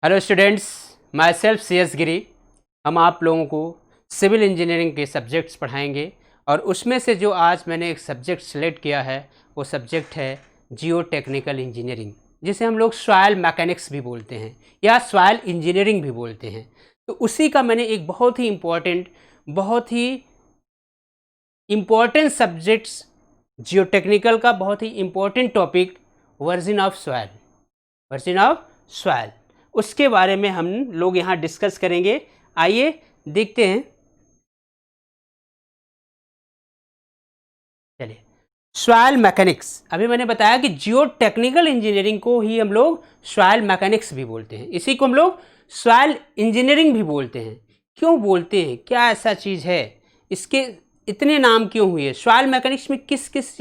Hello students, my self CS गिरी। हम आप लोगों को सिविल इंजीनियरिंग के सब्जेक्ट्स पढ़ाएंगे और उसमें से जो आज मैंने एक सब्जेक्ट सेलेक्ट किया है वो सब्जेक्ट है जियो टेक्निकल इंजीनियरिंग, जिसे हम लोग सॉइल मैकेनिक्स भी बोलते हैं या सॉइल इंजीनियरिंग भी बोलते हैं। तो उसी का मैंने एक बहुत ही इम्पॉर्टेंट सब्जेक्ट्स जियो टेक्निकल का बहुत ही important topic version of soil उसके बारे में हम लोग यहाँ डिस्कस करेंगे। आइए देखते हैं। चलिए, सॉइल मैकेनिक्स, अभी मैंने बताया कि जियो टेक्निकल इंजीनियरिंग को ही हम लोग सॉइल मैकेनिक्स भी बोलते हैं, इसी को हम लोग सॉइल इंजीनियरिंग भी बोलते हैं। क्यों बोलते हैं, क्या ऐसा चीज़ है, इसके इतने नाम क्यों हुए? सॉइल मैकेनिक्स में किस किस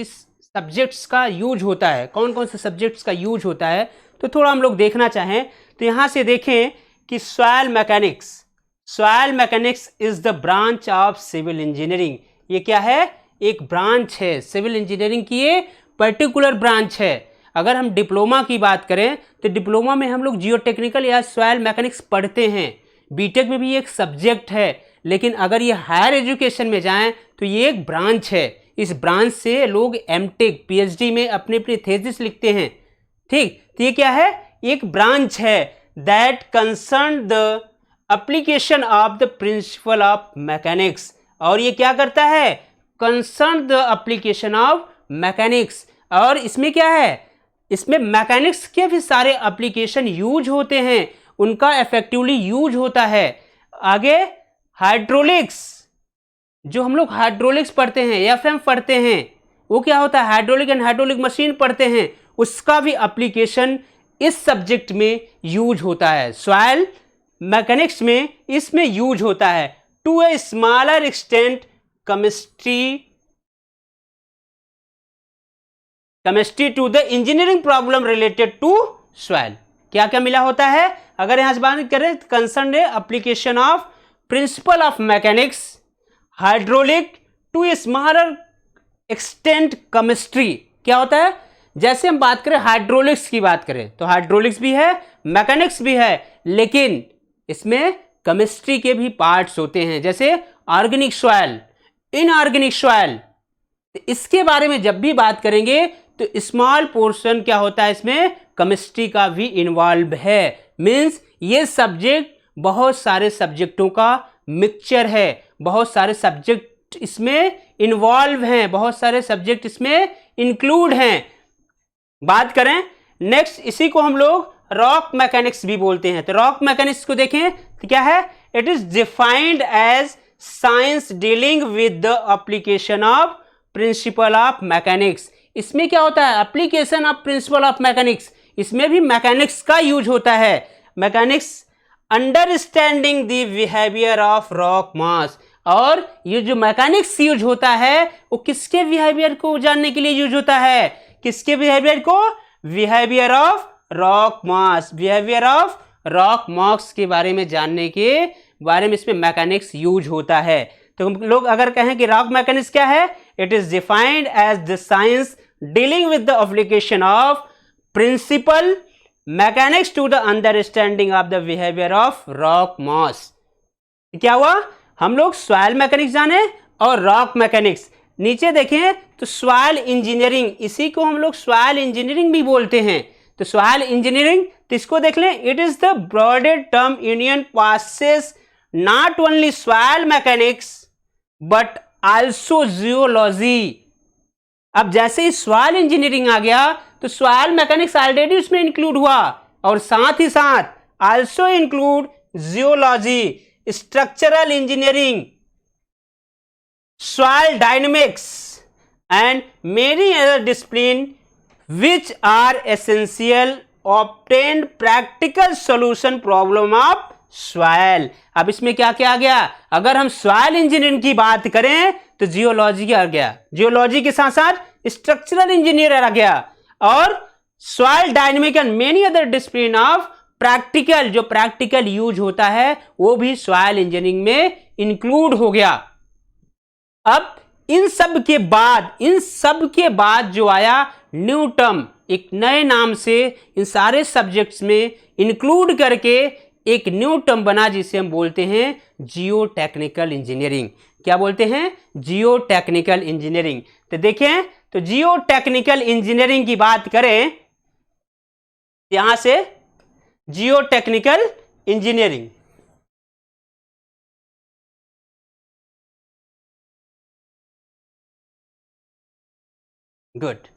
सब्जेक्ट्स का यूज होता है, कौन कौन से सब्जेक्ट्स का यूज होता है, तो थोड़ा हम लोग देखना चाहें तो यहाँ से देखें कि soil mechanics is the branch of civil engineering. ये क्या है? एक ब्रांच है सिविल इंजीनियरिंग की, ये पर्टिकुलर ब्रांच है। अगर हम डिप्लोमा की बात करें तो डिप्लोमा में हम लोग जियो टेक्निकल या सॉइल मैकेनिक्स पढ़ते हैं, बीटेक में भी एक सब्जेक्ट है। लेकिन अगर ये हायर एजुकेशन में जाएं तो ये एक ब्रांच है। इस ब्रांच से लोग एमटेक PhD में अपने थीसिस लिखते हैं। ठीक, तो ये क्या है? एक ब्रांच है that concern the application of the principal of mechanics. और ये क्या करता है? Concern the application of mechanics. और इसमें क्या है? इसमें मैकेनिक्स के भी सारे एप्लीकेशन यूज होते हैं, उनका इफेक्टिवली यूज होता है। आगे हाइड्रोलिक्स, जो हम लोग हाइड्रोलिक्स पढ़ते हैं, FM पढ़ते हैं, वो क्या होता है? हाइड्रोलिक एंड हाइड्रोलिक मशीन पढ़ते हैं, उसका भी एप्लीकेशन इस सब्जेक्ट में यूज होता है। सॉइल मैकेनिक्स में इसमें यूज होता है। To a smaller extent chemistry to the engineering problem related to soil. क्या क्या मिला होता है? अगर यहां से बात करें, concern application of principle of mechanics, hydraulic to a smaller extent chemistry. क्या होता है? जैसे हम बात करें हाइड्रोलिक्स की बात करें तो हाइड्रोलिक्स भी है, मैकेनिक्स भी है, लेकिन इसमें केमिस्ट्री के भी पार्ट्स होते हैं, जैसे ऑर्गेनिक सॉइल, इनऑर्गेनिक सॉइल। इसके बारे में जब भी बात करेंगे तो स्मॉल पोर्शन क्या होता है, इसमें केमिस्ट्री का भी इन्वॉल्व है। मीन्स ये सब्जेक्ट बहुत सारे सब्जेक्टों का मिक्सचर है, बहुत सारे सब्जेक्ट इसमें इन्वॉल्व हैं, बहुत सारे सब्जेक्ट इसमें इंक्लूड हैं। बात करें नेक्स्ट, इसी को हम लोग रॉक मैकेनिक्स भी बोलते हैं। तो रॉक मैकेनिक्स को देखें तो क्या है? It is defined as science dealing with the application of principle of mechanics. इसमें क्या होता है? Application of principle of mechanics, इसमें भी मैकेनिक्स का यूज होता है। Mechanics understanding the behaviour of rock mass. और ये जो मैकेनिक्स यूज होता है वो किसके बिहेवियर को जानने के लिए यूज होता है? किसके बिहेवियर को? Behaviour of rock mass. Behaviour of rock mass के बारे में जानने के बारे में इसमें मैकेनिक्स यूज होता है। तो हम लोग अगर कहें कि रॉक मैकेनिक्स क्या है, it is defined as the science dealing with the application of principle mechanics to the understanding of the behaviour of rock mass. क्या हुआ? हम लोग सॉइल मैकेनिक्स जाने और रॉक मैकेनिक्स। नीचे देखें तो सॉइल इंजीनियरिंग, इसी को हम लोग सॉइल इंजीनियरिंग भी बोलते हैं। तो सॉइल इंजीनियरिंग, तो इसको देख लें, it is the broader term union passes not only soil mechanics but also geology. अब जैसे ही सॉइल इंजीनियरिंग आ गया तो सॉइल मैकेनिक्स ऑलरेडी उसमें इंक्लूड हुआ, और साथ ही साथ also include geology, structural engineering, soil dynamics and many other discipline which are essential obtained practical solution problem of soil। अब इसमें क्या क्या आ गया? अगर हम soil इंजीनियरिंग की बात करें तो जियोलॉजी आ गया, जियोलॉजी के साथ साथ स्ट्रक्चरल इंजीनियर आ गया, और soil dynamic and many other discipline of practical, जो प्रैक्टिकल यूज होता है वो भी soil इंजीनियरिंग में इंक्लूड हो गया। अब इन सब के बाद जो आया न्यू टर्म, एक नए नाम से इन सारे सब्जेक्ट्स में इंक्लूड करके एक न्यू टर्म बना जिसे हम बोलते हैं जियो टेक्निकल इंजीनियरिंग। क्या बोलते हैं? जियो टेक्निकल इंजीनियरिंग। तो देखें, तो जियो टेक्निकल इंजीनियरिंग की बात करें, यहां से जियो technical engineering, good.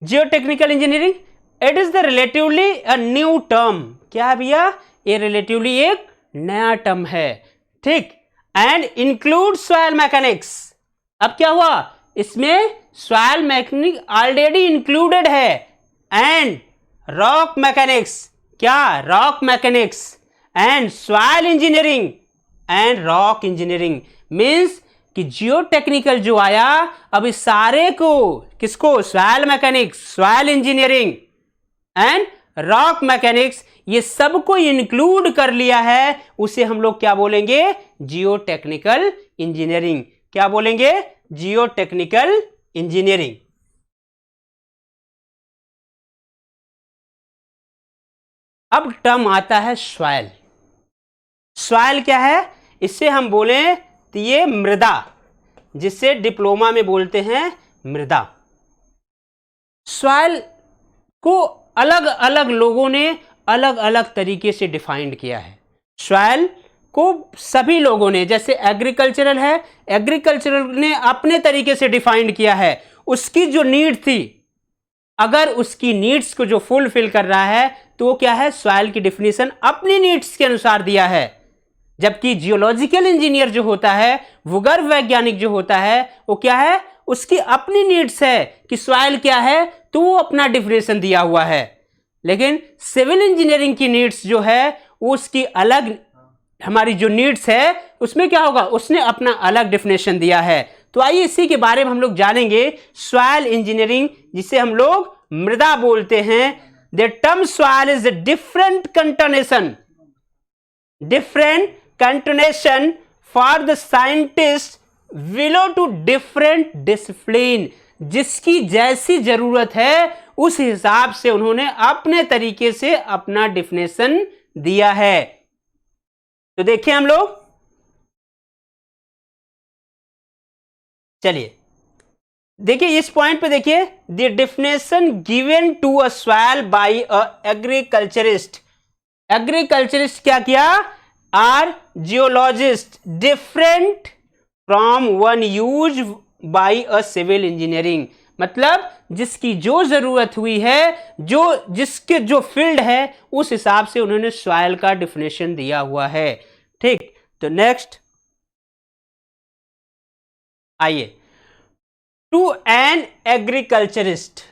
Jio technical engineering, it is the relatively a new term. क्या है भैया? ये रिलेटिवली एक नया टर्म है, ठीक। And include soil mechanics. अब क्या हुआ? इसमें सॉइल मैकेनिक ऑलरेडी इंक्लूडेड है, एंड रॉक मैकेनिक्स। क्या? Rock mechanics and soil engineering and rock engineering. Means कि जियो टेक्निकल जो आया, अब इस सारे को, किसको? Soil mechanics, soil engineering and rock mechanics, ये सबको इंक्लूड कर लिया है। उसे हम लोग क्या बोलेंगे? जियो टेक्निकल इंजीनियरिंग। क्या बोलेंगे? जियो टेक्निकल इंजीनियरिंग। अब टर्म आता है सॉइल। सॉइल क्या है? इससे हम बोले तो ये मृदा, जिसे डिप्लोमा में बोलते हैं मृदा। सॉइल को अलग अलग लोगों ने अलग अलग तरीके से डिफाइंड किया है। सॉइल को सभी लोगों ने, जैसे एग्रीकल्चरल है, एग्रीकल्चरल ने अपने तरीके से डिफाइंड किया है। उसकी जो नीड थी, अगर उसकी नीड्स को जो फुलफिल कर रहा है, तो वो क्या है? सॉइल की डिफिनीशन अपनी नीड्स के अनुसार दिया है। जबकि जियोलॉजिकल इंजीनियर जो होता है, भूगर्भ वैज्ञानिक जो होता है, वो क्या है? उसकी अपनी नीड्स है कि सॉइल क्या है, तो वो अपना डिफिनेशन दिया हुआ है। लेकिन सिविल इंजीनियरिंग की नीड्स जो है, वो उसकी अलग, हमारी जो नीड्स है उसमें क्या होगा? उसने अपना अलग डिफिनेशन दिया है। तो आइए इसी के बारे में हम लोग जानेंगे। सॉइल इंजीनियरिंग, जिसे हम लोग मृदा बोलते हैं। The term soil is the different connotation for the scientist below to different discipline. जिसकी जैसी जरूरत है उस हिसाब से उन्होंने अपने तरीके से अपना डिफिनेशन दिया है। तो देखिए हम लोग, चलिए देखिए इस पॉइंट पे देखिए, the definition given to a soil by a agriculturist. Agriculturist क्या किया? Or geologist different from one use by a civil engineering. मतलब जिसकी जो जरूरत हुई है, जिसके जो फील्ड है, उस हिसाब से उन्होंने सॉइल का डिफिनेशन दिया हुआ है, ठीक। तो नेक्स्ट आइए, टू एन एग्रीकल्चरिस्ट।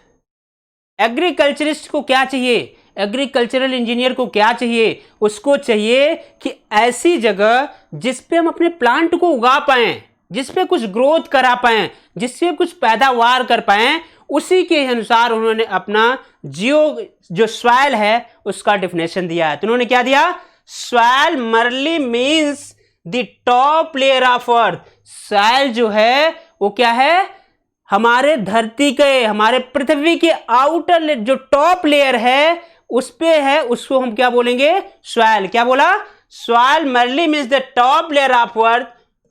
एग्रीकल्चरिस्ट को क्या चाहिए? एग्रीकल्चरल इंजीनियर को क्या चाहिए? उसको चाहिए कि ऐसी जगह जिस पे हम अपने प्लांट को उगा पाएं, जिस पे कुछ ग्रोथ करा पाएं, जिससे कुछ पैदावार कर पाएं, उसी के अनुसार उन्होंने अपना जो सॉइल है उसका डिफिनेशन दिया है। तो उन्होंने क्या दिया? Soil merely means the top layer of earth. Soil जो है वो क्या है? हमारे धरती के, हमारे पृथ्वी के आउटर जो टॉप लेयर है उस पे है, उसको हम क्या बोलेंगे? सॉइल। क्या बोला? Soil merely means the top layer of earth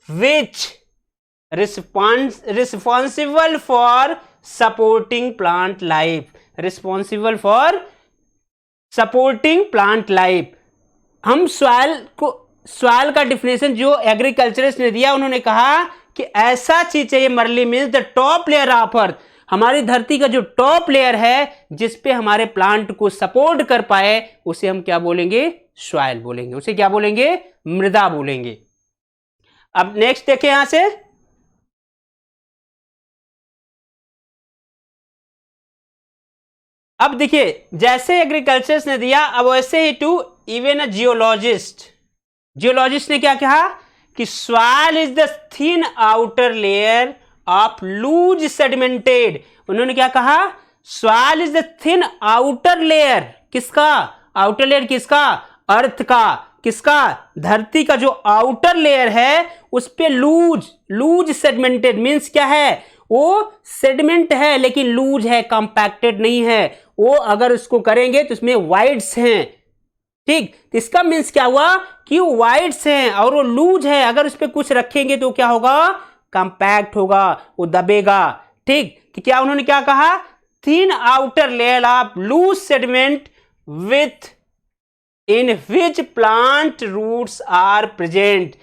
which responsible for supporting plant life. Responsible for supporting plant life. हम सॉइल का डिफिनेशन जो एग्रीकल्चरिस्ट ने दिया, उन्होंने कहा कि ऐसा चीज चाहिए, merely means the top layer of earth, हमारी धरती का जो टॉप लेयर है जिस पे हमारे प्लांट को सपोर्ट कर पाए, उसे हम क्या बोलेंगे? सॉइल बोलेंगे। उसे क्या बोलेंगे? मृदा बोलेंगे। अब नेक्स्ट देखें यहां से, अब देखिए जैसे एग्रीकल्चर ने दिया, अब वैसे ही to even a geologist. Geologist ने क्या कहा कि soil is the thin outer layer of loose sedimented. उन्होंने क्या कहा? Soil is the thin outer layer. किसका आउटर लेयर? किसका? अर्थ का। किसका? धरती का जो आउटर लेयर है उस पे लूज सेडिमेंटेड मीन्स क्या है? वो सेडिमेंट है लेकिन लूज है, कंपैक्टेड नहीं है। वो अगर उसको करेंगे तो उसमें वाइड्स हैं, ठीक। तो इसका मीन्स क्या हुआ कि वो वाइड्स हैं और वो लूज है, अगर उस पर कुछ रखेंगे तो क्या होगा, कंपैक्ट होगा, वो दबेगा, ठीक। तो क्या उन्होंने क्या कहा, thin outer layer of loose sediment within which plant roots are present,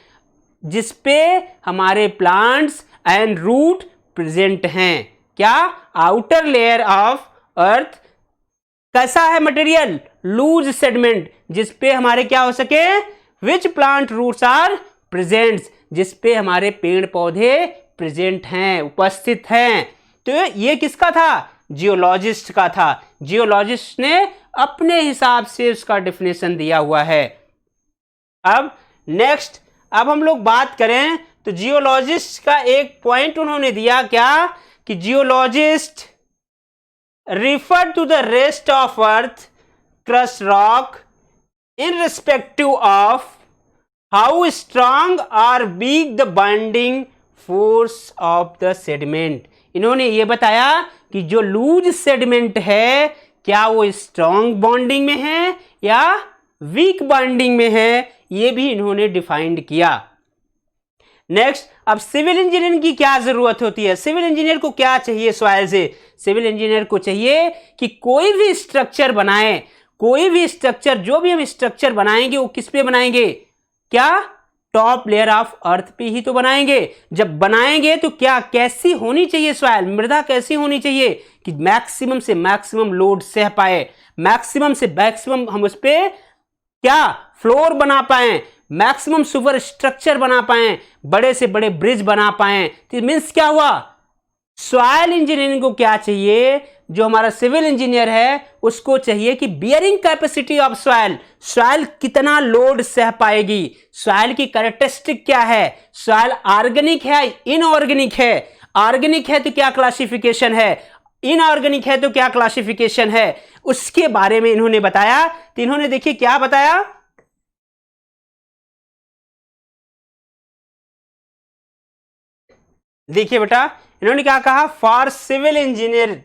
जिसपे हमारे प्लांट्स एंड रूट प्रेजेंट हैं। क्या, आउटर लेयर ऑफ अर्थ कैसा है मटेरियल, लूज सेडिमेंट, जिसपे हमारे क्या हो सके, which plant roots are present, जिसपे हमारे पेड़ पौधे प्रेजेंट हैं, उपस्थित हैं। तो ये किसका था, जियोलॉजिस्ट का था। जियोलॉजिस्ट ने अपने हिसाब से उसका डेफिनेशन दिया हुआ है। अब नेक्स्ट, अब हम लोग बात करें तो जियोलॉजिस्ट का एक पॉइंट उन्होंने दिया, क्या कि geologist refer to the rest of earth crust rock irrespective of how strong or weak the binding force of the sediment. इन्होंने ये बताया कि जो लूज सेडिमेंट है क्या वो स्ट्रांग बॉन्डिंग में है या वीक बॉन्डिंग में है, ये भी इन्होंने डिफाइंड किया। नेक्स्ट, अब सिविल इंजीनियरिंग की क्या जरूरत होती है, सिविल इंजीनियर को क्या चाहिए सॉइल से, सिविल इंजीनियर को चाहिए कि कोई भी स्ट्रक्चर बनाए, कोई भी स्ट्रक्चर, जो भी हम स्ट्रक्चर बनाएंगे वो किस पे बनाएंगे, क्या टॉप लेयर ऑफ अर्थ पे ही तो बनाएंगे। जब बनाएंगे तो क्या, कैसी होनी चाहिए सॉइल, मृदा कैसी होनी चाहिए कि मैक्सिमम से मैक्सिमम लोड सह पाए, मैक्सिमम से मैक्सिमम हम उस पे क्या फ्लोर बना पाए, मैक्सिमम सुपर स्ट्रक्चर बना पाए, बड़े से बड़े ब्रिज बना पाए। तो मीन्स क्या हुआ, सॉइल इंजीनियरिंग को क्या चाहिए, जो हमारा सिविल इंजीनियर है उसको चाहिए कि bearing capacity of soil, soil कितना लोड सह पाएगी, सॉइल की कैरेक्टरिस्टिक क्या है, सॉइल ऑर्गेनिक है इनऑर्गेनिक है, ऑर्गेनिक है तो क्या क्लासिफिकेशन है, इनऑर्गेनिक है तो क्या क्लासिफिकेशन है, उसके बारे में इन्होंने बताया। तो इन्होंने देखिए क्या बताया, देखिए बेटा इन्होंने क्या कहा, for civil engineer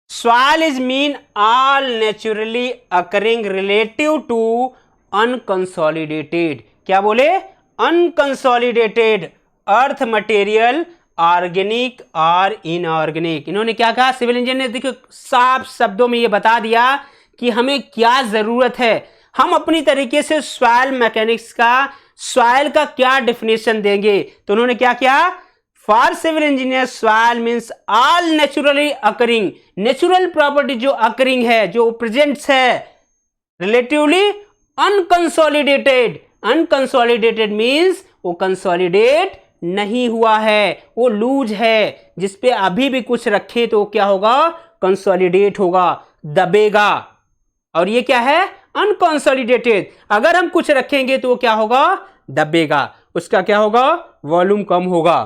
soil is mean all naturally occurring relative to unconsolidated, क्या बोले, अनकंसोलिडेटेड अर्थ मटेरियल ऑर्गेनिक और इनऑर्गेनिक। इन्होंने क्या कहा, सिविल इंजीनियर ने देखो साफ शब्दों में ये बता दिया कि हमें क्या जरूरत है, हम अपनी तरीके से सॉइल मैकेनिक्स का, सॉइल का क्या डेफिनेशन देंगे। तो उन्होंने क्या किया, for civil engineer soil means all naturally occurring, natural property जो अकरिंग है, जो प्रेजेंट्स है, रिलेटिवली अनकंसोलिडेटेड, अनकंसोलिडेटेड मीन्स वो कंसोलिडेट नहीं हुआ है, वो लूज है, जिसपे अभी भी कुछ रखे तो क्या होगा, कंसोलिडेट होगा, दबेगा। और ये क्या है, अनकंसोलिडेटेड, अगर हम कुछ रखेंगे तो वो क्या होगा, दबेगा, उसका क्या होगा, वॉल्यूम कम होगा,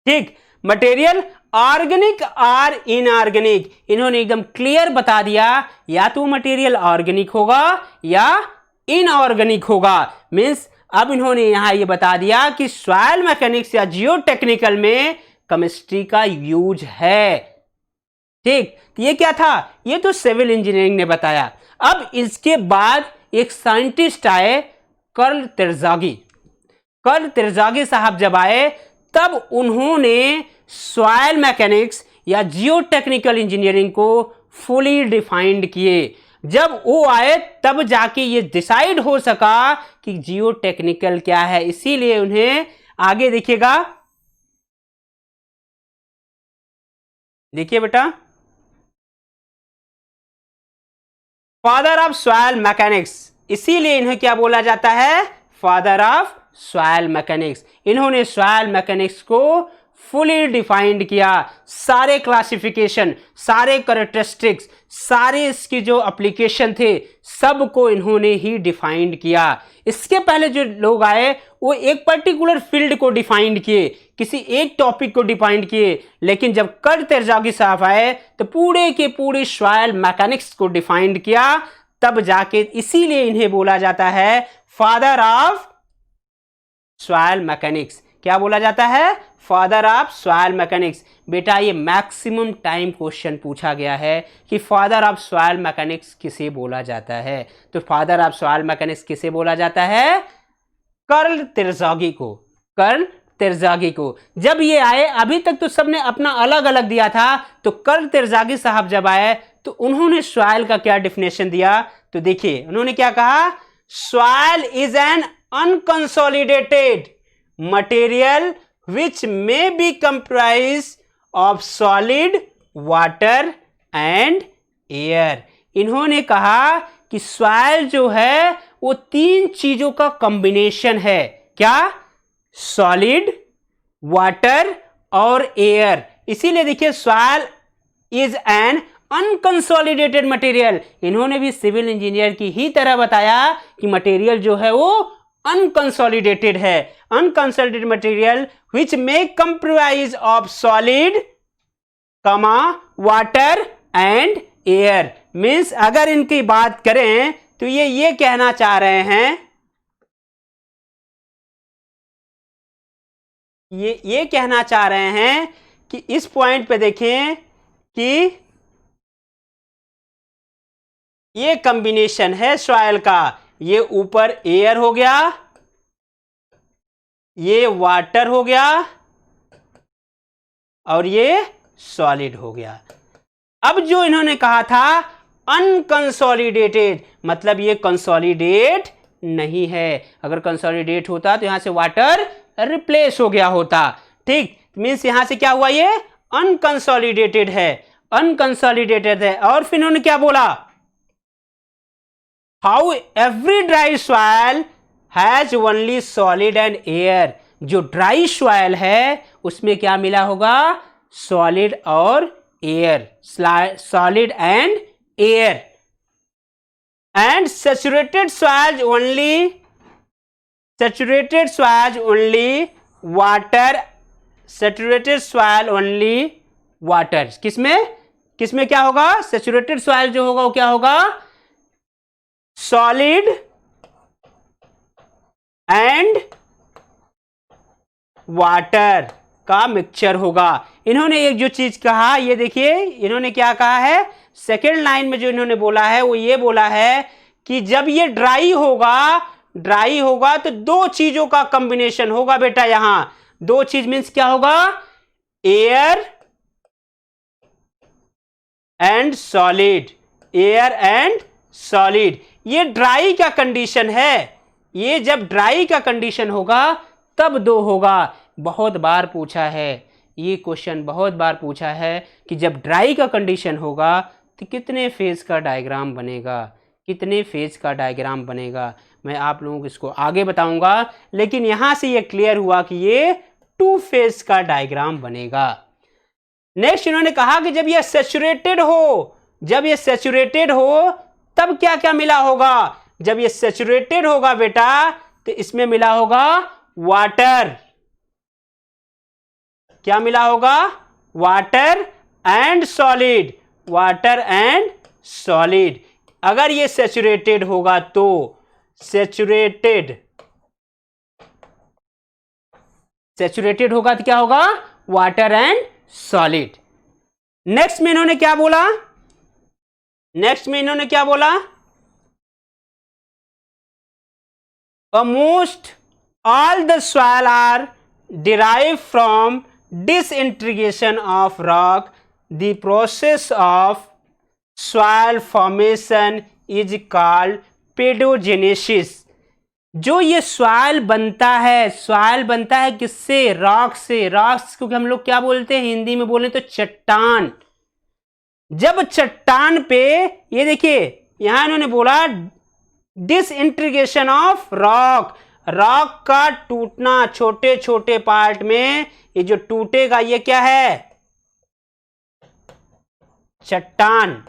ठीक। मटेरियल ऑर्गेनिक और इनऑर्गेनिक, इन्होंने एकदम क्लियर बता दिया, या तो मटेरियल ऑर्गेनिक होगा या इनऑर्गेनिक होगा। मीन्स अब इन्होंने यहां ये बता दिया कि सॉइल मैकेनिक्स या जियोटेक्निकल में केमिस्ट्री का यूज है, ठीक। ये क्या था, ये तो सिविल इंजीनियरिंग ने बताया। अब इसके बाद एक साइंटिस्ट आए, कर्ल तिरजागी, कर्ल तिरजागी साहब जब आए तब उन्होंने सॉइल मैकेनिक्स या जियोटेक्निकल इंजीनियरिंग को फुली डिफाइंड किए। जब वो आए तब जाके ये डिसाइड हो सका कि जियोटेक्निकल क्या है, इसीलिए उन्हें आगे देखिएगा, देखिए बेटा, फादर ऑफ सॉइल मैकेनिक्स, इसीलिए इन्हें क्या बोला जाता है, फादर ऑफ सॉइल मैकेनिक्स। इन्होंने सॉइल मैकेनिक्स को फुली डिफाइंड किया, सारे क्लासिफिकेशन, सारे कैरेक्टरिस्टिक्स, सारे इसकी जो एप्लीकेशन थे सबको इन्होंने ही डिफाइंड किया। इसके पहले जो लोग आए वो एक पर्टिकुलर फील्ड को डिफाइंड किए, किसी एक टॉपिक को डिफाइंड किए, लेकिन जब कर्ल तिरजागी साहब आए तो पूरे के पूरे सॉइल मैकेनिक्स को डिफाइंड किया, तब जाके इसीलिए इन्हें बोला जाता है फादर ऑफ सॉइल मैकेनिक्स, क्या बोला जाता है? Father of soil mechanics. बेटा ये मैक्सिमम टाइम क्वेश्चन पूछा गया है कि फादर ऑफ सॉइल मैकेनिक्स किसे बोला जाता है। तो फादर ऑफ सॉइल मैकेनिक्स किसे बोला जाता है? कार्ल तेरज़ागी को। कार्ल तेरज़ागी को। जब ये आए, अभी तक तो सबने अपना अलग अलग दिया था, तो कार्ल तेरज़ागी साहब जब आए तो उन्होंने सॉइल का क्या डिफिनेशन दिया? तो देखिए उन्होंने क्या कहा? Soil is an unconsolidated material which may be comprised of solid, water and air। इन्होंने कहा कि सॉइल जो है वो 3 चीजों का कॉम्बिनेशन है। क्या? सॉलिड, वाटर और एयर। इसीलिए देखिए soil is an unconsolidated material. इन्होंने भी सिविल इंजीनियर की ही तरह बताया कि मटेरियल जो है वो अनकंसोलिडेटेड है। Unconsolidated material which may comprise of solid, water and air। Means अगर इनकी बात करें तो ये कहना चाह रहे हैं, ये कहना चाह रहे हैं कि इस पॉइंट पे देखें कि ये कॉम्बिनेशन है सॉइल का। ये ऊपर एयर हो गया, ये वाटर हो गया और ये सॉलिड हो गया। अब जो इन्होंने कहा था अनकंसोलिडेटेड, मतलब ये कंसोलिडेट नहीं है। अगर कंसोलिडेट होता तो यहां से वाटर रिप्लेस हो गया होता। ठीक, मीन्स यहां से क्या हुआ? ये अनकंसोलिडेटेड है, अनकंसोलिडेटेड है। और फिर इन्होंने क्या बोला? How every dry soil has only solid and air. जो ड्राई सॉइल है उसमें क्या मिला होगा? सॉलिड और air, solid and air. And saturated soil only water, saturated soil only water. किसमें क्या होगा? सैचुरेटेड सॉइल जो होगा वो क्या होगा? सॉलिड एंड वाटर का मिक्सचर होगा। इन्होंने एक जो चीज कहा, ये देखिए इन्होंने क्या कहा है? सेकेंड लाइन में जो इन्होंने बोला है वो ये बोला है कि जब ये ड्राई होगा तो 2 चीजों का कॉम्बिनेशन होगा। बेटा यहां 2 चीज मीन्स क्या होगा? Air and solid, air and solid. ये ड्राई का कंडीशन है। ये जब ड्राई का कंडीशन होगा तब 2 होगा। बहुत बार पूछा है ये क्वेश्चन, बहुत बार पूछा है कि जब ड्राई का कंडीशन होगा तो कितने फेज का डायग्राम बनेगा, कितने फेज का डायग्राम बनेगा। मैं आप लोगों को इसको आगे बताऊंगा, लेकिन यहां से ये क्लियर हुआ कि ये 2 फेज का डायग्राम बनेगा। नेक्स्ट इन्होंने कहा कि जब ये सैचुरेटेड हो तब क्या क्या मिला होगा? जब ये सैचुरेटेड होगा बेटा तो इसमें मिला होगा वाटर। क्या मिला होगा? Water and solid, water and solid. अगर ये सैचुरेटेड होगा तो सैचुरेटेड होगा तो क्या होगा? Water and solid. नेक्स्ट में इन्होंने क्या बोला? Almost all the soil are derived from disintegration of rock. The process of soil formation is called pedogenesis। जो ये सॉइल बनता है किससे? रॉक से। रॉक्स को हम लोग क्या बोलते हैं? हिंदी में बोले तो चट्टान। जब चट्टान पे, ये देखिए यहां इन्होंने बोला डिसइंटीग्रेशन ऑफ रॉक, रॉक का टूटना छोटे छोटे पार्ट में। ये जो टूटेगा ये क्या है? चट्टान,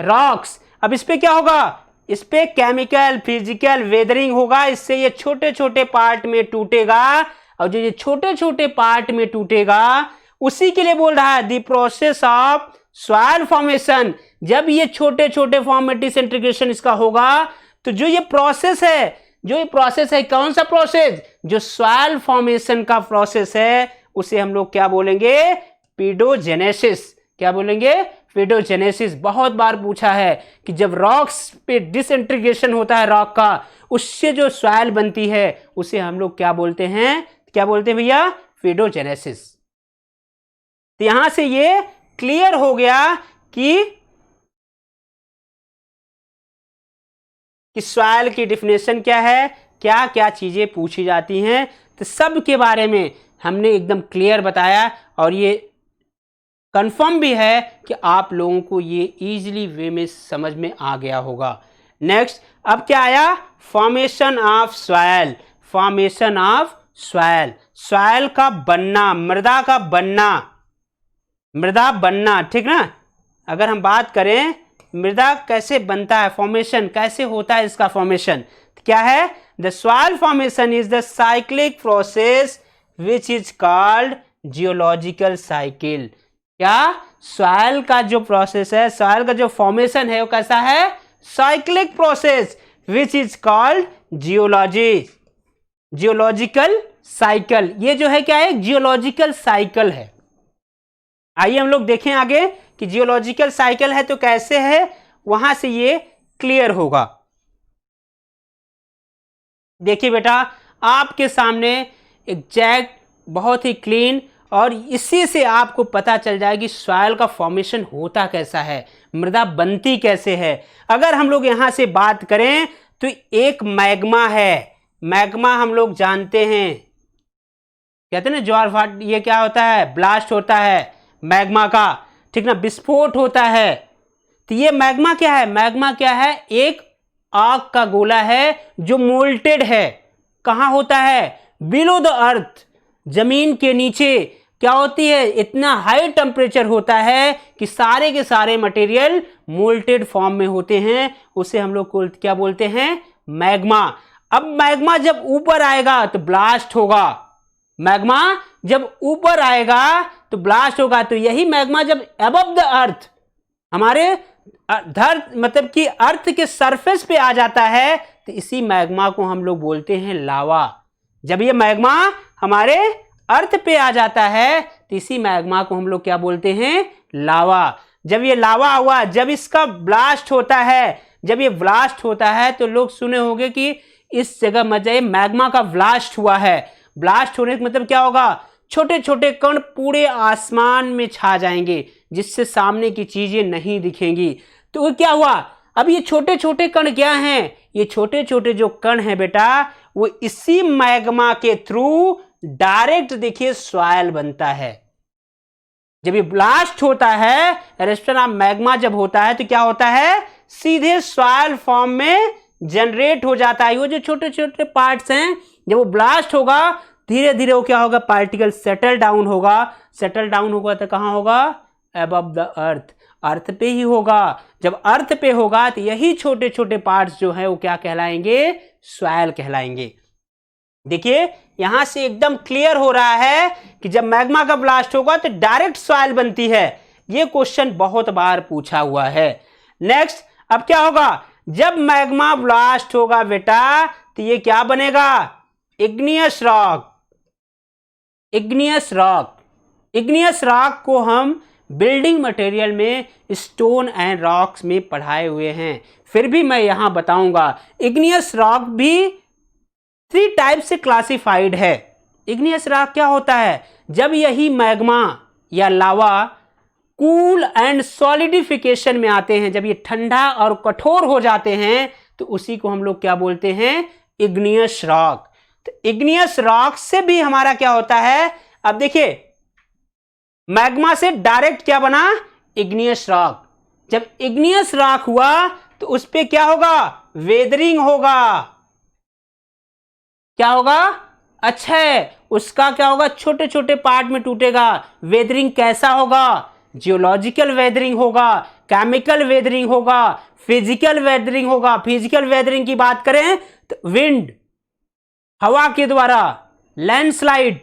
रॉक्स। अब इस पे क्या होगा? इस पे केमिकल, फिजिकल वेदरिंग होगा, इससे ये छोटे छोटे पार्ट में टूटेगा। और जो ये छोटे छोटे पार्ट में टूटेगा उसी के लिए बोल रहा है the process of soil formation. जब ये छोटे छोटे फॉर्म में डिसइंटीग्रेशन इसका होगा तो जो ये प्रोसेस है जो ये प्रोसेस है, कौन सा प्रोसेस? जो सॉइल फॉर्मेशन का प्रोसेस है उसे हम लोग क्या बोलेंगे? पीडोजेनेसिस। क्या बोलेंगे? पीडोजेनेसिस। बहुत बार पूछा है कि जब रॉक्स पे डिसइंटीग्रेशन होता है रॉक का, उससे जो सॉइल बनती है उसे हम लोग क्या बोलते हैं? क्या बोलते हैं भैया? पीडोजेनेसिस। तो यहां से ये क्लियर हो गया कि सॉइल की डिफिनेशन क्या है, क्या क्या चीजें पूछी जाती हैं, तो सब के बारे में हमने एकदम क्लियर बताया और ये कंफर्म भी है कि आप लोगों को ये इजीली वे में समझ में आ गया होगा। नेक्स्ट अब क्या आया? Formation of soil. Formation of soil, soil का बनना, मृदा का बनना, मृदा बनना, ठीक ना। अगर हम बात करें मृदा कैसे बनता है, फॉर्मेशन कैसे होता है इसका फॉर्मेशन, तो क्या है? The soil formation is the cyclic process which is called geological cycle. क्या? सॉइल का जो प्रोसेस है, सॉइल का जो फॉर्मेशन है वो कैसा है? Cyclic process which is called geological cycle. ये जो है क्या है? जियोलॉजिकल साइकिल है। आइए हम लोग देखें आगे कि जियोलॉजिकल साइकिल है तो कैसे है, वहां से ये क्लियर होगा। देखिए बेटा, आपके सामने एग्जैक्ट बहुत ही क्लीन, और इसी से आपको पता चल जाएगा कि सॉइल का फॉर्मेशन होता कैसा है, मृदा बनती कैसे है। अगर हम लोग यहां से बात करें तो एक मैग्मा है। मैग्मा हम लोग जानते हैं, कहते हैं ना ज्वार भाट, ये क्या होता है? ब्लास्ट होता है मैग्मा का, ठीक ना, विस्फोट होता है। तो ये मैग्मा क्या है? मैग्मा क्या है? एक आग का गोला है जो मोल्टेड है। कहां होता है? बिलो द अर्थ, जमीन के नीचे। क्या होती है? इतना हाई टेम्परेचर होता है कि सारे के सारे मटेरियल मोल्टेड फॉर्म में होते हैं। उसे हम लोग को क्या बोलते हैं? मैग्मा। अब मैग्मा जब ऊपर आएगा तो ब्लास्ट होगा। मैग्मा जब ऊपर आएगा तो ब्लास्ट होगा। तो यही मैग्मा जब अबव द अर्थ, हमारे धरती मतलब कि अर्थ के सरफेस पे आ जाता है, तो इसी मैग्मा को हम लोग बोलते हैं लावा। जब ये मैग्मा हमारे अर्थ पे आ जाता है तो इसी मैग्मा को हम लोग क्या बोलते हैं? लावा। जब ये लावा हुआ, जब इसका ब्लास्ट होता है, जब ये ब्लास्ट होता है तो लोग सुने होंगे कि इस जगह मजे मैग्मा का ब्लास्ट हुआ है। ब्लास्ट होने का मतलब क्या होगा? छोटे छोटे कण पूरे आसमान में छा जाएंगे, जिससे सामने की चीजें नहीं दिखेंगी। तो क्या हुआ? अब ये छोटे छोटे कण क्या हैं? ये छोटे छोटे जो कण हैं बेटा, वो इसी मैग्मा के थ्रू डायरेक्ट देखिए सॉइल बनता है। जब ये ब्लास्ट होता है, एरप्शन ऑफ मैग्मा जब होता है, तो क्या होता है? सीधे सॉइल फॉर्म में जनरेट हो जाता है। वो जो छोटे छोटे पार्ट्स हैं, जब वो ब्लास्ट होगा धीरे धीरे वो क्या होगा? पार्टिकल सेटल डाउन होगा। सेटल डाउन होगा तो कहां होगा? अबव द अर्थ, अर्थ पे ही होगा। जब अर्थ पे होगा तो यही छोटे छोटे पार्ट्स जो है वो क्या कहलाएंगे? सॉइल कहलाएंगे। देखिए यहां से एकदम क्लियर हो रहा है कि जब मैग्मा का ब्लास्ट होगा तो डायरेक्ट सॉइल बनती है। ये क्वेश्चन बहुत बार पूछा हुआ है। नेक्स्ट अब क्या होगा? जब मैग्मा ब्लास्ट होगा बेटा तो ये क्या बनेगा? Igneous rock. Igneous rock, igneous rock को हम बिल्डिंग मटेरियल में स्टोन एंड रॉक्स में पढ़ाए हुए हैं, फिर भी मैं यहां बताऊंगा। इग्नियस रॉक भी 3 टाइप से क्लासिफाइड है। इग्नियस रॉक क्या होता है? जब यही मैग्मा या लावा कूल एंड सॉलिडिफिकेशन में आते हैं, जब ये ठंडा और कठोर हो जाते हैं, तो उसी को हम लोग क्या बोलते हैं? Igneous rock. तो इग्नियस रॉक से भी हमारा क्या होता है? अब देखिए मैग्मा से डायरेक्ट क्या बना? Igneous rock. जब इग्नियस रॉक हुआ तो उस पे क्या होगा? वेदरिंग होगा। क्या होगा? अच्छा है, उसका क्या होगा? छोटे छोटे पार्ट में टूटेगा। वेदरिंग कैसा होगा? जियोलॉजिकल वेदरिंग होगा, केमिकल वेदरिंग होगा, फिजिकल वेदरिंग होगा। फिजिकल वेदरिंग की बात करें तो विंड, हवा के द्वारा, लैंडस्लाइड,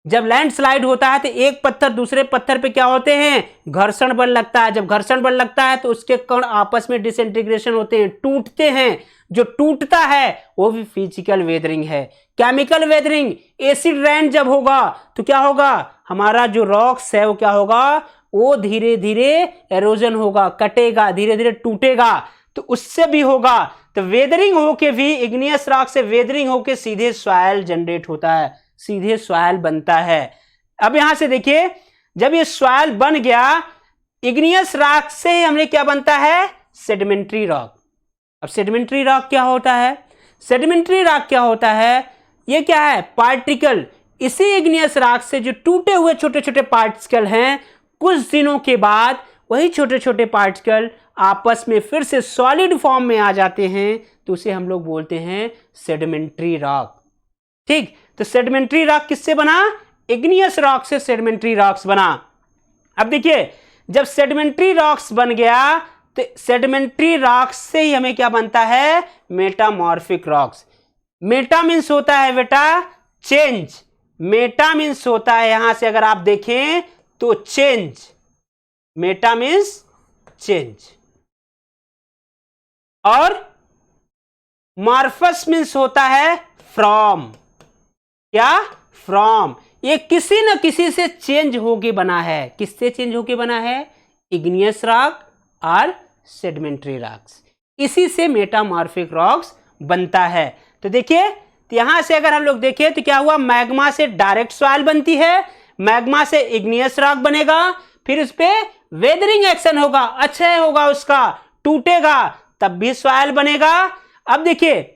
जब लैंडस्लाइड होता है तो एक पत्थर दूसरे पत्थर पे क्या होते हैं, घर्षण बल लगता है। जब घर्षण बल लगता है तो उसके कण आपस में डिसइंटीग्रेशन होते हैं, टूटते हैं। जो टूटता है वो भी फिजिकल वेदरिंग है। केमिकल वेदरिंग, एसिड रेन जब होगा तो क्या होगा, हमारा जो रॉक्स है वो क्या होगा, वो धीरे धीरे एरोजन होगा, कटेगा, धीरे धीरे टूटेगा, तो उससे भी होगा। तो वेदरिंग होके भी, इग्नियस रॉक से वेदरिंग होके सीधे सॉइल जनरेट होता है, सीधे सॉइल बनता है। अब यहां से देखिए, जब ये सॉइल बन गया, इग्नियस रॉक से हमने क्या बनता है, सेडिमेंट्री रॉक। अब सेडिमेंट्री रॉक क्या होता है, सेडिमेंट्री रॉक क्या होता है, ये क्या है, पार्टिकल। इसी इग्नियस रॉक से जो टूटे हुए छोटे छोटे पार्टिकल हैं, कुछ दिनों के बाद वही छोटे छोटे पार्टिकल आपस में फिर से सॉलिड फॉर्म में आ जाते हैं, तो उसे हम लोग बोलते हैं सेडिमेंट्री रॉक। ठीक, तो सेडिमेंट्री रॉक किससे बना, इग्नियस रॉक से सेडिमेंट्री रॉक्स बना। अब देखिए, जब सेडिमेंट्री रॉक्स बन गया तो सेडिमेंट्री रॉक्स से ही हमें क्या बनता है, मेटामॉर्फिक रॉक्स। मेटा मीन्स होता है बेटा चेंज, मेटा मीन्स होता है, यहां से अगर आप देखें तो चेंज, मेटा मीन्स चेंज, और मॉर्फस मीन्स होता है फ्रॉम। क्या, फ्रॉम। ये किसी न किसी से चेंज होके बना है। किससे चेंज होके बना है, इग्नियस रॉक और सेडिमेंट्री रॉक्स, इसी से मेटामॉर्फिक रॉक्स बनता है। तो देखिए, तो यहां से अगर हम लोग देखें तो क्या हुआ, मैग्मा से डायरेक्ट सॉइल बनती है, मैग्मा से इग्नियस रॉक बनेगा, फिर उस पे वेदरिंग एक्शन होगा, अच्छा होगा उसका, टूटेगा, तब भी सॉइल बनेगा। अब देखिए,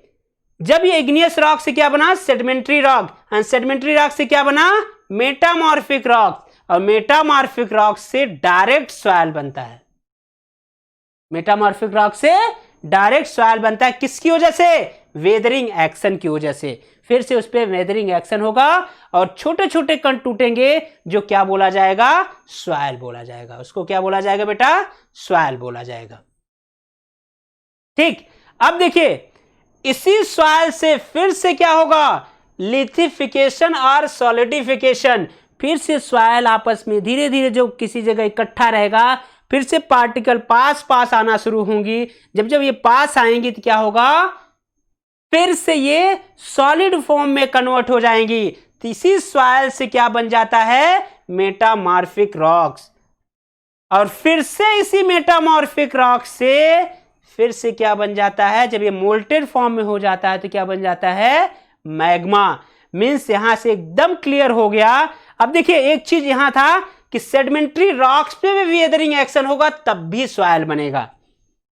जब ये इग्नियस रॉक से क्या बना, sedimentary rock, and sedimentary rock से क्या बना, मेटामॉर्फिक रॉक, और मेटामॉर्फिक रॉक से डायरेक्ट सॉइल बनता है। मेटामॉर्फिक रॉक से डायरेक्ट सॉइल बनता है, किसकी वजह से, वेदरिंग एक्शन की वजह से। फिर से उस पर वेदरिंग एक्शन होगा और छोटे छोटे कण टूटेंगे, जो क्या बोला जाएगा, सॉइल बोला जाएगा। उसको क्या बोला जाएगा बेटा, सॉइल बोला जाएगा। ठीक, अब देखिए, इसी सॉइल से फिर से क्या होगा, लिथिफिकेशन और सॉलिडिफिकेशन। फिर से सॉइल आपस में धीरे धीरे जो किसी जगह इकट्ठा रहेगा, फिर से पार्टिकल पास पास आना शुरू होंगी। जब जब ये पास आएंगी तो क्या होगा, फिर से ये सॉलिड फॉर्म में कन्वर्ट हो जाएंगी। तो इसी सॉइल से क्या बन जाता है, मेटामॉर्फिक रॉक्स। और फिर से इसी मेटामॉर्फिक रॉक से फिर से क्या बन जाता है, जब ये मोल्टेड फॉर्म में हो जाता है तो क्या बन जाता है, मैग्मा। मीन्स यहां से एकदम क्लियर हो गया। अब देखिए, एक चीज यहां था कि सेडिमेंट्री रॉक्स पे भी वेदरिंग एक्शन होगा, तब भी सॉइल बनेगा।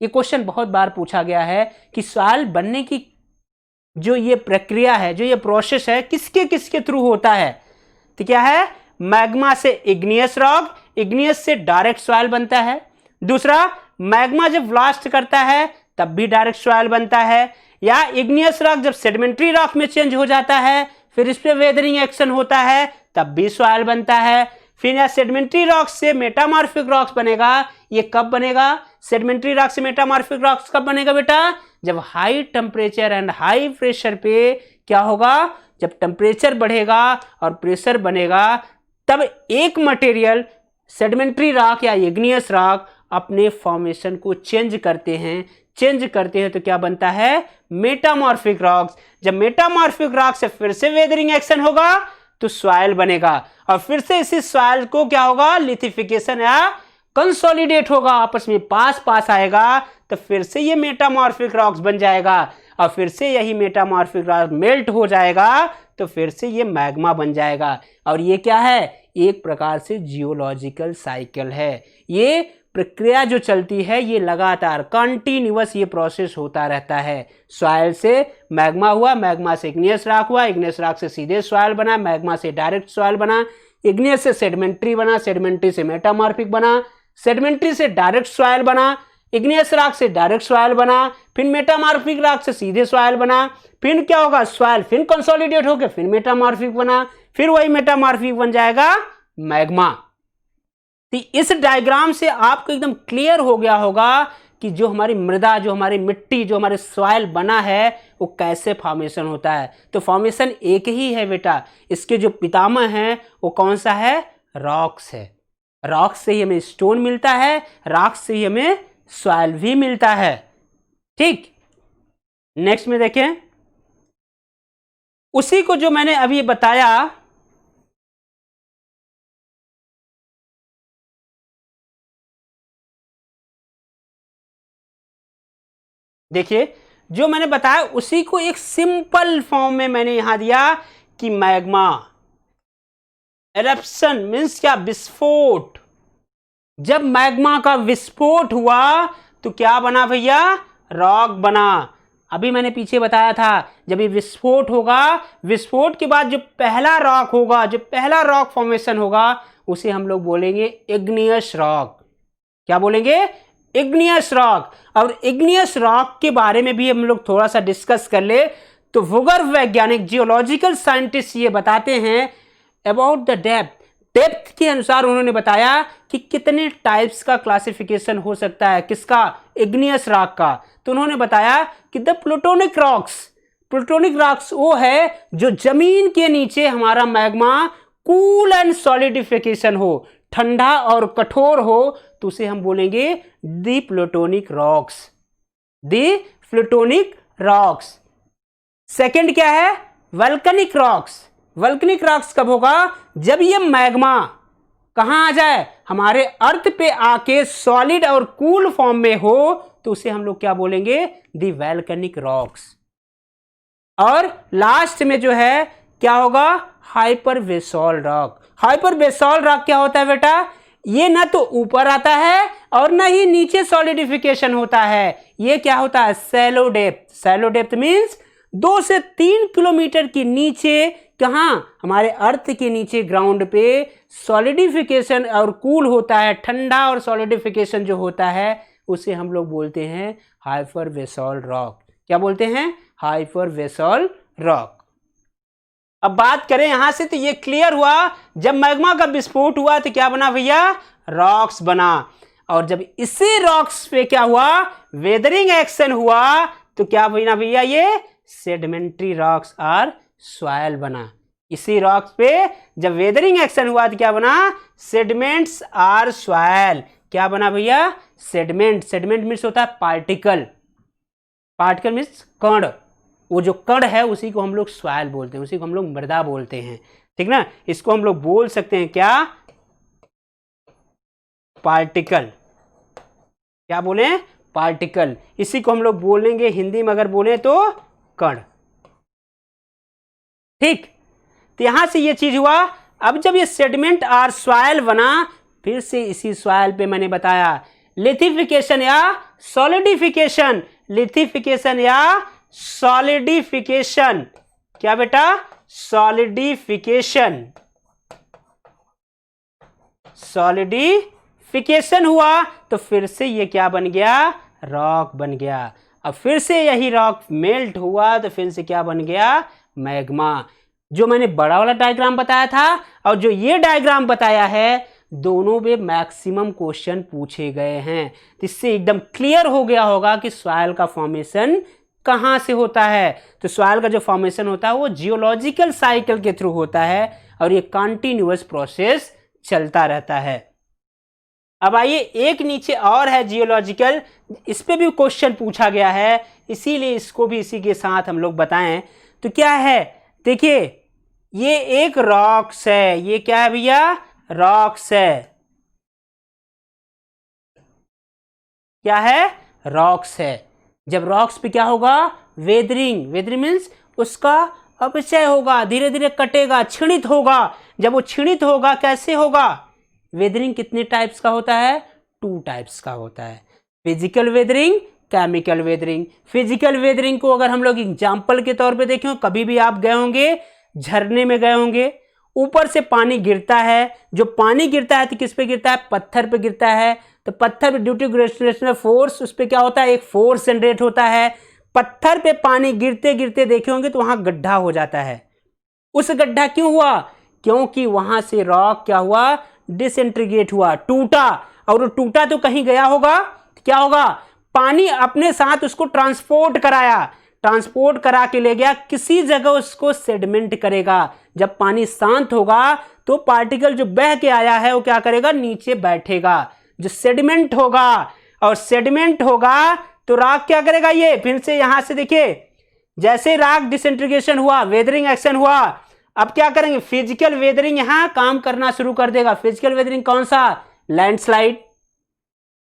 ये क्वेश्चन बहुत बार पूछा गया है कि सॉइल बनने की जो ये प्रक्रिया है, जो ये प्रोसेस है, किसके किसके थ्रू होता है। तो क्या है, मैग्मा से इग्नियस रॉक, इग्नियस से डायरेक्ट सॉइल बनता है। दूसरा, मैग्मा जब ब्लास्ट करता है तब भी डायरेक्ट सॉइल बनता है, या इग्नियस रॉक जब सेडिमेंट्री रॉक में चेंज हो जाता है, फिर इस पे वेदरिंग एक्शन होता है, तब भी सॉइल बनता है। फिर या सेडिमेंट्री रॉक से मेटामॉर्फिक रॉक्स बनेगा। ये कब बनेगा, सेडिमेंट्री रॉक से मेटामॉर्फिक रॉक्स कब बनेगा बेटा, जब high temperature and high pressure पे क्या होगा, जब टेम्परेचर बढ़ेगा और प्रेशर बनेगा, तब एक मटेरियल सेडिमेंट्री रॉक या इग्नियस रॉक अपने फॉर्मेशन को चेंज करते हैं। चेंज करते हैं तो क्या बनता है, मेटामॉर्फिक रॉक्स। जब मेटामॉर्फिक रॉक से फिर से वेदरिंग एक्शन होगा तो सॉइल बनेगा, और फिर से इसी सॉइल को क्या होगा, लिथिफिकेशन या कंसोलिडेट होगा, आपस में पास पास आएगा, तो फिर से ये मेटामॉर्फिक रॉक्स बन जाएगा, और फिर से यही मेटामॉर्फिक रॉक मेल्ट हो जाएगा, तो फिर से ये मैग्मा बन जाएगा। और ये क्या है, एक प्रकार से जियोलॉजिकल साइकिल है। ये प्रक्रिया जो चलती है, ये लगातार कंटिन्यूअस ये प्रोसेस होता रहता है। सॉइल से मैग्मा हुआ, मैग्मा से इग्नियस रॉक हुआ, इग्नियस रॉक से सीधे सॉइल बना, मैग्मा से डायरेक्ट सॉइल बना, इग्नियस से सेडिमेंट्री बना, सेडिमेंट्री से मेटामॉर्फिक बना, सेडिमेंट्री से डायरेक्ट सॉइल बना, इग्नियस रॉक से डायरेक्ट सॉइल बना, फिर मेटामॉर्फिक रॉक से सीधे सॉइल बना, फिर क्या होगा, सॉइल फिर कंसोलिडेट होकर फिर मेटामॉर्फिक बना, फिर वही मेटामॉर्फिक बन जाएगा मैग्मा। तो इस डायग्राम से आपको एकदम क्लियर हो गया होगा कि जो हमारी मृदा, जो हमारी मिट्टी, जो हमारे सॉइल बना है वो कैसे फॉर्मेशन होता है। तो फॉर्मेशन एक ही है बेटा, इसके जो पितामह हैं वो कौन सा है, रॉक्स है। रॉक्स से ही हमें स्टोन मिलता है, रॉक्स से ही हमें सॉइल भी मिलता है। ठीक, नेक्स्ट में देखें, उसी को जो मैंने अभी बताया, देखिए जो मैंने बताया उसी को एक सिंपल फॉर्म में मैंने यहां दिया कि मैग्मा, एरप्शन मीन्स क्या, विस्फोट। जब मैग्मा का विस्फोट हुआ तो क्या बना भैया, रॉक बना। अभी मैंने पीछे बताया था, जब ये विस्फोट होगा, विस्फोट के बाद जो पहला रॉक होगा, जो पहला रॉक फॉर्मेशन होगा, उसे हम लोग बोलेंगे इग्नियस रॉक। क्या बोलेंगे, इग्नियस रॉक। और इग्नियस रॉक के बारे में भी हम लोग थोड़ा सा डिस्कस कर ले तो भूगर्भ वैज्ञानिक, जियोलॉजिकल साइंटिस्ट ये बताते हैं अबाउट द डेप्थ। डेप्थ के अनुसार उन्होंने बताया कि कितने टाइप्स का क्लासिफिकेशन हो सकता है, किसका, इग्नियस रॉक का। तो उन्होंने बताया कि the plutonic rocks, plutonic rocks वो है जो जमीन के नीचे हमारा मैग्मा कूल एंड सॉलिडिफिकेशन हो, ठंडा और कठोर हो, तो उसे हम बोलेंगे दी प्लूटोनिक रॉक्स, दी प्लूटोनिक रॉक्स। सेकंड क्या है, वल्कनिक रॉक्स। वल्कनिक रॉक्स कब होगा, जब ये मैग्मा कहां आ जाए, हमारे अर्थ पे आके सॉलिड और कूल फॉर्म में हो, तो उसे हम लोग क्या बोलेंगे, दी वल्कनिक रॉक्स। और लास्ट में जो है क्या होगा, hyper basalt rock. Hyper basalt rock क्या होता है बेटा, ये ना तो ऊपर आता है और ना ही नीचे सॉलिडिफिकेशन होता है, ये क्या होता है, shallow depth. Shallow depth means 2 से 3 किलोमीटर के नीचे, कहां, हमारे अर्थ के नीचे ग्राउंड पे सॉलिडिफिकेशन और कूल होता है, ठंडा और सॉलिडिफिकेशन जो होता है उसे हम लोग बोलते हैं हाइपर बेसॉल्ट रॉक। क्या बोलते हैं, हाइपर बेसॉल्ट रॉक। अब बात करें यहां से तो ये क्लियर हुआ, जब मैग्मा का विस्फोट हुआ तो क्या बना भैया, रॉक्स बना। और जब इसी रॉक्स पे क्या हुआ, वेदरिंग एक्शन हुआ, तो क्या बना भैया, ये सेडिमेंट्री रॉक्स और सॉइल बना। इसी रॉक्स पे जब वेदरिंग एक्शन हुआ तो क्या बना, सेडिमेंट्स और सॉइल। क्या बना भैया, सेडिमेंट। सेडिमेंट मीन्स होता है पार्टिकल, पार्टिकल मीन्स कण, वो जो कण है उसी को हम लोग सॉइल बोलते हैं, उसी को हम लोग मृदा बोलते हैं। ठीक ना, इसको हम लोग बोल सकते हैं क्या, पार्टिकल। क्या बोले, पार्टिकल। इसी को हम लोग बोलेंगे हिंदी में अगर बोले तो कण। ठीक, तो यहां से ये चीज हुआ। अब जब ये सेडिमेंट और सॉइल बना, फिर से इसी सॉइल पे मैंने बताया लिथिफिकेशन या सॉलिडिफिकेशन, लिथिफिकेशन या सॉलिडिफिकेशन। क्या बेटा, सॉलिडिफिकेशन। सॉलिडिफिकेशन हुआ तो फिर से ये क्या बन गया, रॉक बन गया। अब फिर से यही रॉक मेल्ट हुआ तो फिर से क्या बन गया, मैग्मा। जो मैंने बड़ा वाला डायग्राम बताया था और जो ये डायग्राम बताया है, दोनों में मैक्सिमम क्वेश्चन पूछे गए हैं। तो इससे एकदम क्लियर हो गया होगा कि सॉइल का फॉर्मेशन कहाँ से होता है। तो सॉइल का जो फॉर्मेशन होता है वो जियोलॉजिकल साइकिल के थ्रू होता है और ये कंटिन्यूअस प्रोसेस चलता रहता है। अब आइए एक नीचे और है जियोलॉजिकल, इस पे भी क्वेश्चन पूछा गया है, इसीलिए इसको भी इसी के साथ हम लोग बताएं। तो क्या है, देखिए ये एक रॉक्स है, ये क्या है भैया, रॉक्स है। क्या है, रॉक्स है। जब रॉक्स पे क्या होगा, वेदरिंग। वेदरिंग मीन्स उसका अपचय होगा, धीरे धीरे कटेगा, क्षीणित होगा। जब वो क्षीणित होगा, कैसे होगा, वेदरिंग कितने टाइप्स का होता है, 2 टाइप्स का होता है, physical weathering, chemical weathering. Physical weathering को अगर हम लोग एग्जाम्पल के तौर पे देखें, कभी भी आप गए होंगे झरने में गए होंगे, ऊपर से पानी गिरता है, जो पानी गिरता है तो किस पे गिरता है, पत्थर पे गिरता है। तो पत्थर पे ड्यू टू ग्रेविटेशनल फोर्स उस पे क्या होता है, एक फोर्स जनरेट होता है। पत्थर पे पानी गिरते गिरते देखे होंगे तो वहां गड्ढा हो जाता है। उस गड्ढा क्यों हुआ, क्योंकि वहां से रॉक क्या हुआ, डिसइंटीग्रेट हुआ, टूटा। और वो टूटा तो कहीं गया होगा, क्या होगा, पानी अपने साथ उसको ट्रांसपोर्ट कराया, ट्रांसपोर्ट करा के ले गया, किसी जगह उसको सेडिमेंट करेगा। जब पानी शांत होगा तो पार्टिकल जो बह के आया है वो क्या करेगा, नीचे बैठेगा, जो सेडिमेंट होगा। और सेडिमेंट होगा तो राख क्या करेगा, ये फिर से यहां से देखिए, जैसे राख डिसइंटीग्रेशन हुआ, वेदरिंग एक्शन हुआ, अब क्या करेंगे, फिजिकल वेदरिंग यहां काम करना शुरू कर देगा। फिजिकल वेदरिंग कौन सा, लैंडस्लाइड।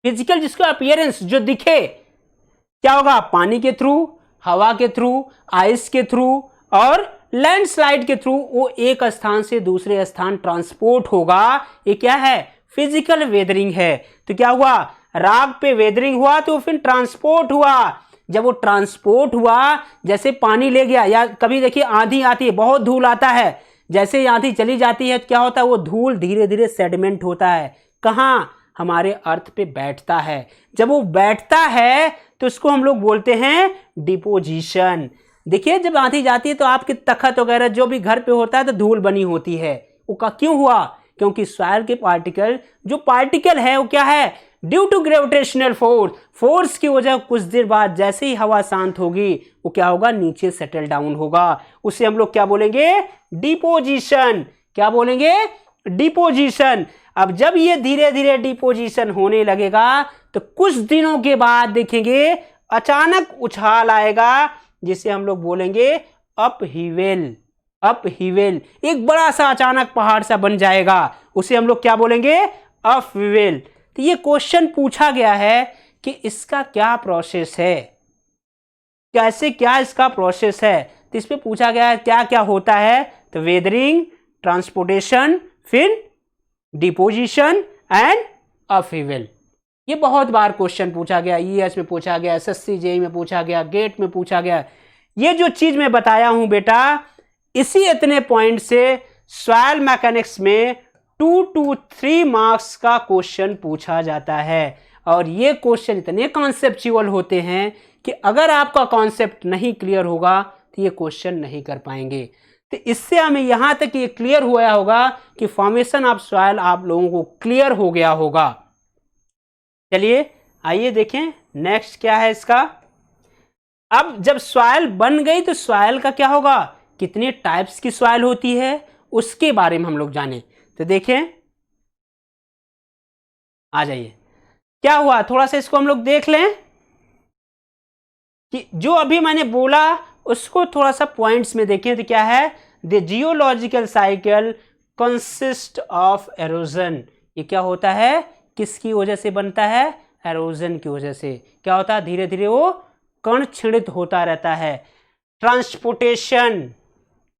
फिजिकल जिसको अपीयरेंस जो दिखे, क्या होगा, पानी के थ्रू, हवा के थ्रू, आइस के थ्रू और लैंडस्लाइड के थ्रू वो एक स्थान से दूसरे स्थान ट्रांसपोर्ट होगा। ये क्या है, फिजिकल वेदरिंग है। तो क्या हुआ, राख पे वेदरिंग हुआ तो फिर ट्रांसपोर्ट हुआ। जब वो ट्रांसपोर्ट हुआ, जैसे पानी ले गया, या कभी देखिए आंधी आती है, बहुत धूल आता है, जैसे ही आंधी चली जाती है तो क्या होता है, वो धूल धीरे धीरे सेडिमेंट होता है, कहाँ, हमारे अर्थ पे बैठता है। जब वो बैठता है तो उसको हम लोग बोलते हैं डिपोजिशन। देखिए जब आंधी जाती है तो आपके तखत वगैरह जो भी घर पे होता है तो धूल बनी होती है, वो का क्यों हुआ, क्योंकि सॉइल के पार्टिकल, जो पार्टिकल है वो क्या है, ड्यू टू ग्रेविटेशनल फोर्स की वजह कुछ देर बाद जैसे ही हवा शांत होगी वो क्या होगा, नीचे सेटल डाउन होगा। उसे हम लोग क्या बोलेंगे, डिपोजिशन। क्या बोलेंगे, डिपोजिशन। अब जब ये धीरे धीरे डिपोजिशन होने लगेगा तो कुछ दिनों के बाद देखेंगे अचानक उछाल आएगा, जिसे हम लोग बोलेंगे अपहीवेल। अपहीवेल, एक बड़ा सा अचानक पहाड़ सा बन जाएगा, उसे हम लोग क्या बोलेंगे, अपहीवेल। तो ये क्वेश्चन पूछा गया है कि इसका क्या प्रोसेस है, कैसे क्या इसका प्रोसेस है। तो इस पे पूछा गया है क्या क्या होता है, तो वेदरिंग, ट्रांसपोर्टेशन, फिर डिपोजिशन एंड अपहीवेल। ये बहुत बार क्वेश्चन पूछा गया, ईएस में पूछा गया, एसएससी जेईई में पूछा गया, गेट में पूछा गया। ये जो चीज मैं बताया हूं बेटा, इसी इतने पॉइंट से सॉइल मैकेनिक्स में 2 to 3 मार्क्स का क्वेश्चन पूछा जाता है। और ये क्वेश्चन इतने कॉन्सेप्चुअल होते हैं कि अगर आपका कॉन्सेप्ट नहीं क्लियर होगा तो ये क्वेश्चन नहीं कर पाएंगे। तो इससे हमें यहां तक ये क्लियर हुआ होगा कि फॉर्मेशन ऑफ सॉइल आप लोगों को क्लियर हो गया होगा। चलिए आइए देखें नेक्स्ट क्या है इसका। अब जब सॉइल बन गई तो सॉइल का क्या होगा, कितने टाइप्स की सॉइल होती है उसके बारे में हम लोग जाने। तो देखें, आ जाइए, क्या हुआ, थोड़ा सा इसको हम लोग देख लें कि जो अभी मैंने बोला उसको थोड़ा सा पॉइंट्स में देखें। तो क्या है, the geological cycle consist of erosion. ये क्या होता है, किसकी वजह से बनता है, एरोजन की वजह से। क्या होता है, धीरे धीरे वो कण क्षीणित होता रहता है। ट्रांसपोर्टेशन,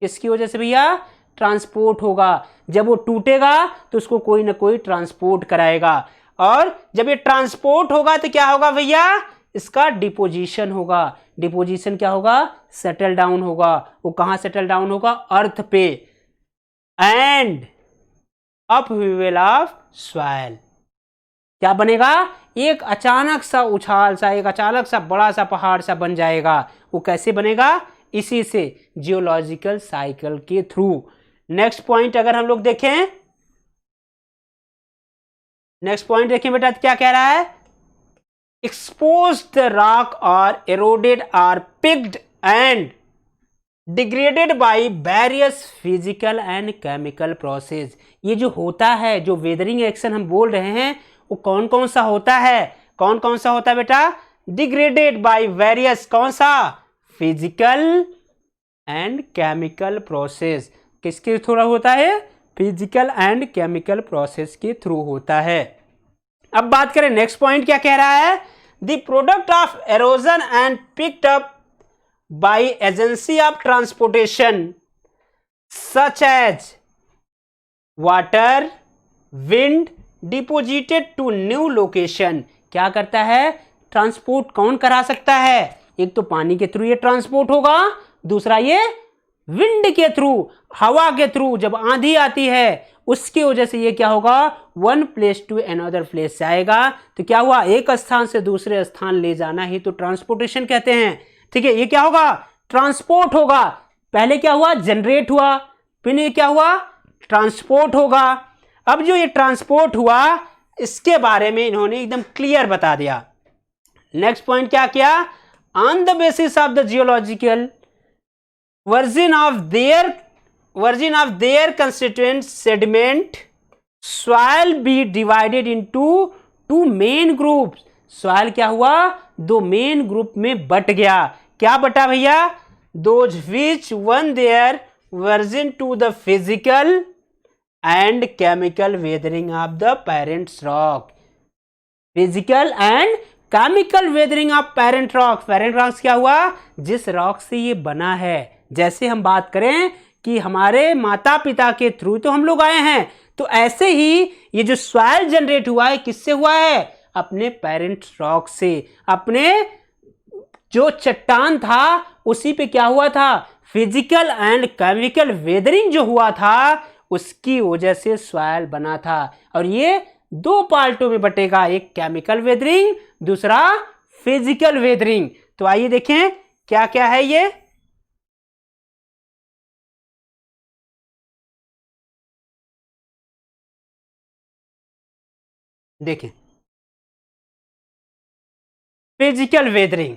किसकी वजह से भैया, ट्रांसपोर्ट होगा। जब वो टूटेगा तो उसको कोई ना कोई ट्रांसपोर्ट कराएगा, और जब ये ट्रांसपोर्ट होगा तो क्या होगा भैया, इसका डिपोजिशन होगा। डिपोजिशन क्या होगा, सेटल डाउन होगा। वो कहां सेटल डाउन होगा, अर्थ पे। एंड अपहीवेल ऑफ सॉइल, क्या बनेगा, एक अचानक सा उछाल सा, एक अचानक सा बड़ा सा पहाड़ सा बन जाएगा। वो कैसे बनेगा, इसी से जियोलॉजिकल साइकिल के थ्रू। नेक्स्ट पॉइंट अगर हम लोग देखें, नेक्स्ट पॉइंट देखें बेटा, क्या कह रहा है, exposed rock or eroded or picked and degraded by various physical and chemical process। ये जो होता है, जो वेदरिंग एक्शन हम बोल रहे हैं, वो कौन कौन सा होता है, कौन कौन सा होता है बेटा, डिग्रेडेड बाय वेरियस, कौन सा, फिजिकल एंड केमिकल प्रोसेस। किसके थ्रू होता है, फिजिकल एंड केमिकल प्रोसेस के थ्रू होता है। अब बात करें नेक्स्ट पॉइंट क्या कह रहा है, the product of erosion and picked up by agency of transportation such as water, wind, deposited to new location. क्या करता है, ट्रांसपोर्ट कौन करा सकता है, एक तो पानी के थ्रू ये ट्रांसपोर्ट होगा, दूसरा ये विंड के थ्रू, हवा के थ्रू। जब आंधी आती है उसकी वजह से ये क्या होगा, one place to another place जाएगा। तो क्या हुआ, एक स्थान से दूसरे स्थान ले जाना ही तो ट्रांसपोर्टेशन कहते हैं। ठीक है, ये क्या होगा, ट्रांसपोर्ट होगा। पहले क्या हुआ, जनरेट हुआ, फिर ये क्या हुआ, ट्रांसपोर्ट होगा। अब जो ये ट्रांसपोर्ट हुआ इसके बारे में इन्होंने एकदम क्लियर बता दिया। नेक्स्ट पॉइंट क्या किया, on the basis of the geological origin of their constituent sediment soil be divided into two main groups. Soil क्या हुआ, दो मेन ग्रुप में बट गया। क्या बटा भैया, those which owe their origin to the physical and chemical weathering of the parents rock. Physical and chemical weathering of parent rock. Parent rocks क्या हुआ, जिस रॉक से ये बना है। जैसे हम बात करें कि हमारे माता पिता के थ्रू तो हम लोग आए हैं, तो ऐसे ही ये जो सॉइल जनरेट हुआ है किससे हुआ है, अपने पेरेंट रॉक से। अपने जो चट्टान था उसी पे क्या हुआ था, फिजिकल एंड केमिकल वेदरिंग जो हुआ था उसकी वजह से सॉइल बना था। और ये दो पार्टों में बटेगा, एक केमिकल वेदरिंग, दूसरा फिजिकल वेदरिंग। तो आइए देखें क्या क्या है ये। देखें फिजिकल वेदरिंग,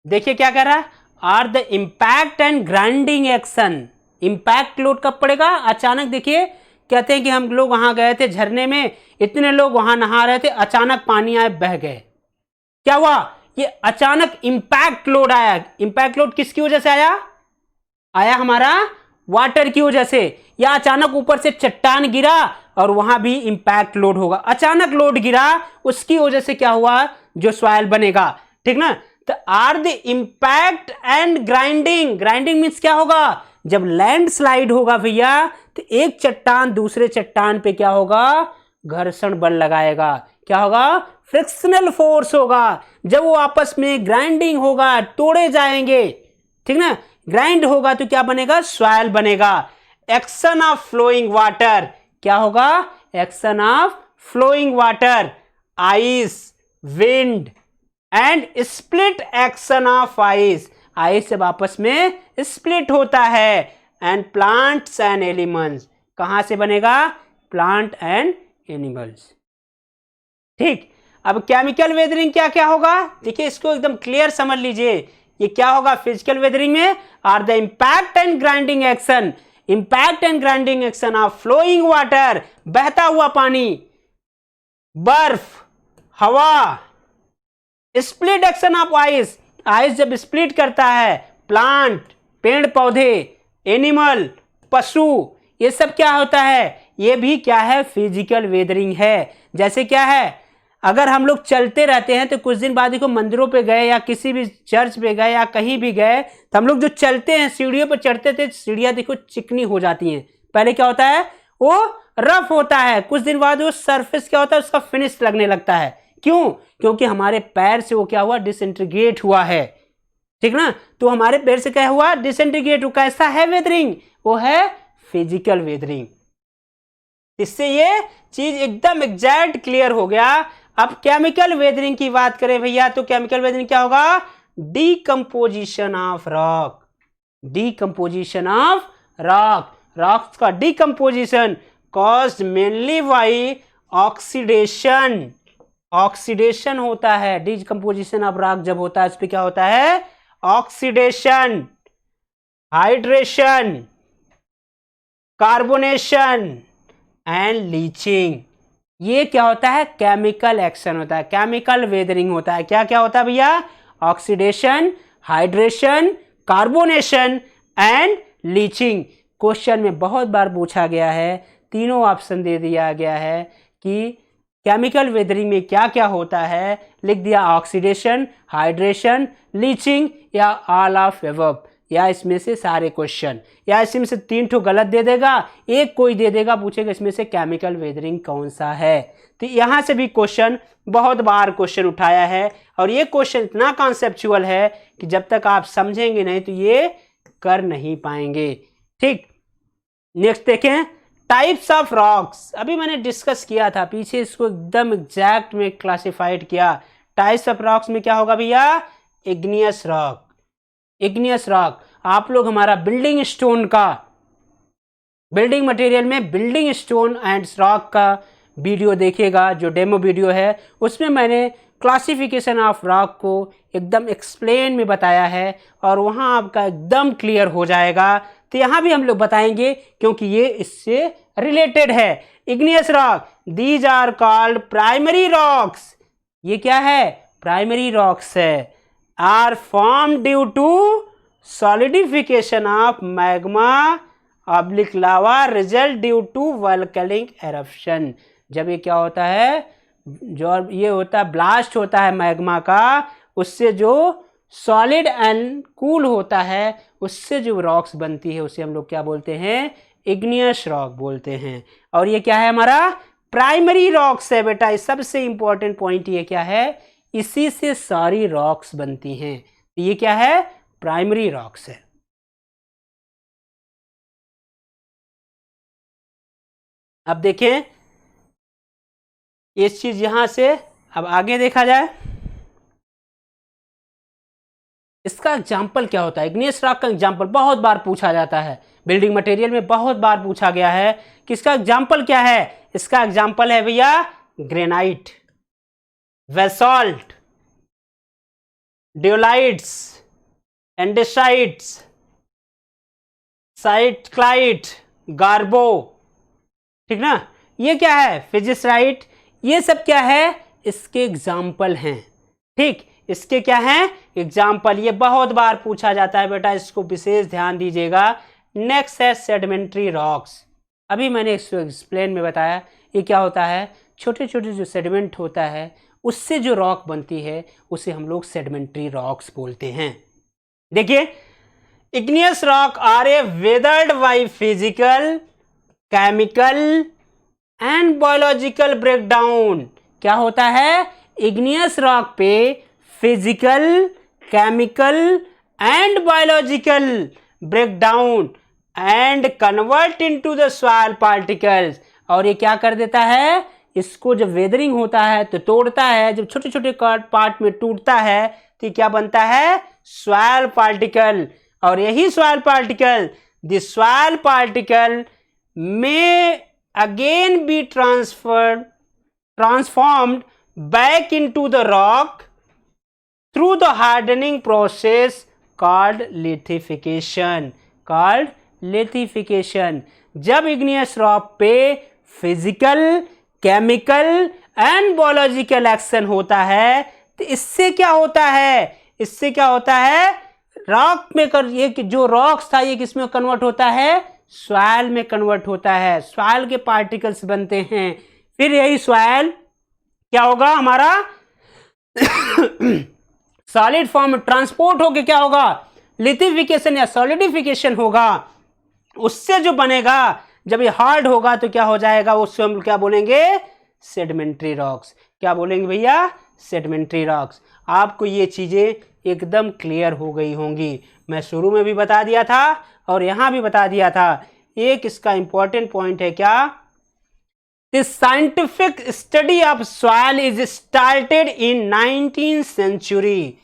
देखिए क्या कह रहा है, are the impact and grinding action. Impact load कब पड़ेगा, अचानक। देखिए कहते हैं कि हम लोग वहां गए थे झरने में, इतने लोग वहां नहा रहे थे, अचानक पानी आए बह गए। क्या हुआ, ये अचानक इंपैक्ट लोड आया। इंपैक्ट लोड किसकी वजह से आया हमारा वाटर की वजह से, या अचानक ऊपर से चट्टान गिरा और वहां भी इंपैक्ट लोड होगा। अचानक लोड गिरा, उसकी वजह से क्या हुआ, जो सॉइल बनेगा। ठीक ना, तो are the impact and grinding. Grinding means क्या होगा, जब लैंडस्लाइड होगा भैया तो एक चट्टान दूसरे चट्टान पे क्या होगा, घर्षण बल लगाएगा। क्या होगा, फ्रिक्शनल फोर्स होगा। जब वो आपस में ग्राइंडिंग होगा, तोड़े जाएंगे, ठीक ना, ग्राइंड होगा तो क्या बनेगा, सॉइल बनेगा। एक्शन ऑफ फ्लोइंग वाटर, क्या होगा, action of flowing water, ice, wind and split action of ice. Ice जब आपस में स्प्लिट होता है, एंड प्लांट्स एंड एनिमल्स, कहां से बनेगा, प्लांट एंड एनिमल्स। ठीक, अब केमिकल वेदरिंग क्या क्या होगा, देखिए इसको एकदम क्लियर समझ लीजिए। ये क्या होगा, फिजिकल वेदरिंग में are the impact and grinding action. Impact and grinding action of flowing water, बहता हुआ पानी, बर्फ, हवा, split action of ice, ice जब स्प्लिट करता है, प्लांट, पेड़ पौधे, एनिमल, पशु, ये सब क्या होता है, ये भी क्या है, फिजिकल वेदरिंग है। जैसे क्या है, अगर हम लोग चलते रहते हैं तो कुछ दिन बाद देखो मंदिरों पे गए या किसी भी चर्च पे गए या कहीं भी गए तो हम लोग जो चलते हैं, सीढ़ियों पर चढ़ते थे, सीढ़ियां देखो चिकनी हो जाती हैं। पहले क्या होता है, वो रफ होता है, कुछ दिन बाद वो सरफेस क्या होता है, उसका फिनिश लगने लगता है। क्यों, क्योंकि हमारे पैर से वो क्या हुआ, डिसइंटीग्रेट हुआ है। ठीक ना, तो हमारे पैर से क्या हुआ, डिसइंटीग्रेट हुआ। कैसा है वेदरिंग, वो है फिजिकल वेदरिंग। इससे ये चीज एकदम एग्जैक्ट क्लियर हो गया। अब केमिकल वेदरिंग की बात करें भैया, तो केमिकल वेदरिंग क्या होगा, decomposition of rock. Decomposition of rock, rocks का decomposition caused mainly by oxidation. Oxidation होता है, डीकंपोजिशन ऑफ रॉक जब होता है इस पे क्या होता है, oxidation, hydration, carbonation and leaching. ये क्या होता है, केमिकल एक्शन होता है, केमिकल वेदरिंग होता है। क्या क्या होता है भैया, oxidation, hydration, carbonation and leaching. Question में बहुत बार पूछा गया है, तीनों ऑप्शन दे दिया गया है कि केमिकल वेदरिंग में क्या क्या होता है, लिख दिया ऑक्सीडेशन, हाइड्रेशन, लीचिंग या ऑल ऑफ एबव, या इसमें से सारे क्वेश्चन, या इसमें से 3 ठो गलत दे देगा, एक कोई दे देगा, पूछेगा इसमें से केमिकल वेदरिंग कौन सा है। तो यहाँ से भी क्वेश्चन बहुत बार क्वेश्चन उठाया है, और ये क्वेश्चन इतना कॉन्सेप्चुअल है कि जब तक आप समझेंगे नहीं तो ये कर नहीं पाएंगे। ठीक, नेक्स्ट देखें, टाइप्स ऑफ रॉक्स। अभी मैंने डिस्कस किया था पीछे, इसको एकदम एग्जैक्ट में क्लासिफाइड किया। टाइप्स ऑफ रॉक्स में क्या होगा भैया, इग्नियस रॉक। इग्नियस रॉक, आप लोग हमारा बिल्डिंग स्टोन का, बिल्डिंग मटेरियल में बिल्डिंग स्टोन एंड रॉक का वीडियो देखिएगा, जो डेमो वीडियो है उसमें मैंने क्लासिफिकेशन ऑफ रॉक को एकदम एक्सप्लेन में बताया है और वहाँ आपका एकदम क्लियर हो जाएगा। तो यहाँ भी हम लोग बताएंगे क्योंकि ये इससे रिलेटेड है। Igneous rock, these are called primary rocks. ये क्या है? प्राइमरी रॉक्स है। Are form due to solidification of magma oblique lava result due to volcanic eruption. जब ये क्या होता है, जो ये होता है ब्लास्ट होता है मैग्मा का, उससे जो सॉलिड एंड कूल होता है उससे जो रॉक्स बनती है उसे हम लोग क्या बोलते हैं? इग्नियस रॉक बोलते हैं। और ये क्या है? हमारा प्राइमरी रॉक्स है बेटा। सबसे इंपॉर्टेंट पॉइंट ये क्या है? इसी से सारी रॉक्स बनती हैं। ये क्या है? प्राइमरी रॉक्स है। अब देखें इस चीज यहां से अब आगे देखा जाए, इसका एग्जाम्पल क्या होता है? इग्नियस रॉक का एग्जाम्पल बहुत बार पूछा जाता है, बिल्डिंग मटेरियल में बहुत बार पूछा गया है कि इसका एग्जाम्पल क्या है। इसका एग्जाम्पल है भैया ग्रेनाइट, बेसाल्ट, डियोलाइट्स, एंडेसाइट्स, साइटक्लाइट, गार्बो। ठीक ना? ये क्या है? फिजिसराइट। ये सब क्या है? इसके एग्जाम्पल हैं। ठीक, इसके क्या हैं? एग्जाम्पल। ये बहुत बार पूछा जाता है बेटा, इसको विशेष ध्यान दीजिएगा। नेक्स्ट है सेडिमेंट्री रॉक्स। अभी मैंने इसको एक्सप्लेन में बताया ये क्या होता है। छोटे छोटे जो सेडिमेंट होता है उससे जो रॉक बनती है उसे हम लोग सेडिमेंट्री रॉक्स बोलते हैं। देखिए, igneous rock are a weathered by physical, chemical and biological breakdown. क्या होता है? इग्नियस रॉक पे physical, chemical and biological breakdown and convert into the soil particles. और ये क्या कर देता है? इसको जब वेदरिंग होता है तो तोड़ता है, जब छोटे छोटे पार्ट में टूटता है तो क्या बनता है? Soil particle. और यही soil particle, the soil particle में again be transformed back into the rock through the hardening process called lithification। जब इग्नियस रॉक पे physical, chemical and biological action होता है तो इससे क्या होता है? इससे क्या होता है? रॉक में ये जो रॉक्स था ये किस में कन्वर्ट होता है? सॉइल में कन्वर्ट होता है। सॉइल के पार्टिकल्स बनते हैं। फिर यही सॉइल क्या होगा? हमारा सॉलिड फॉर्म में ट्रांसपोर्ट होके क्या होगा? लिथिफिकेशन या सॉलिडिफिकेशन होगा। उससे जो बनेगा, जब ये हार्ड होगा तो क्या हो जाएगा? उससे हम क्या बोलेंगे? Sedimentary rocks. क्या बोलेंगे भैया? Sedimentary rocks. आपको ये चीजें एकदम क्लियर हो गई होंगी। मैं शुरू में भी बता दिया था और यहां भी बता दिया था। एक इसका इंपॉर्टेंट पॉइंट है क्या? The scientific study of soil is started in 19th century.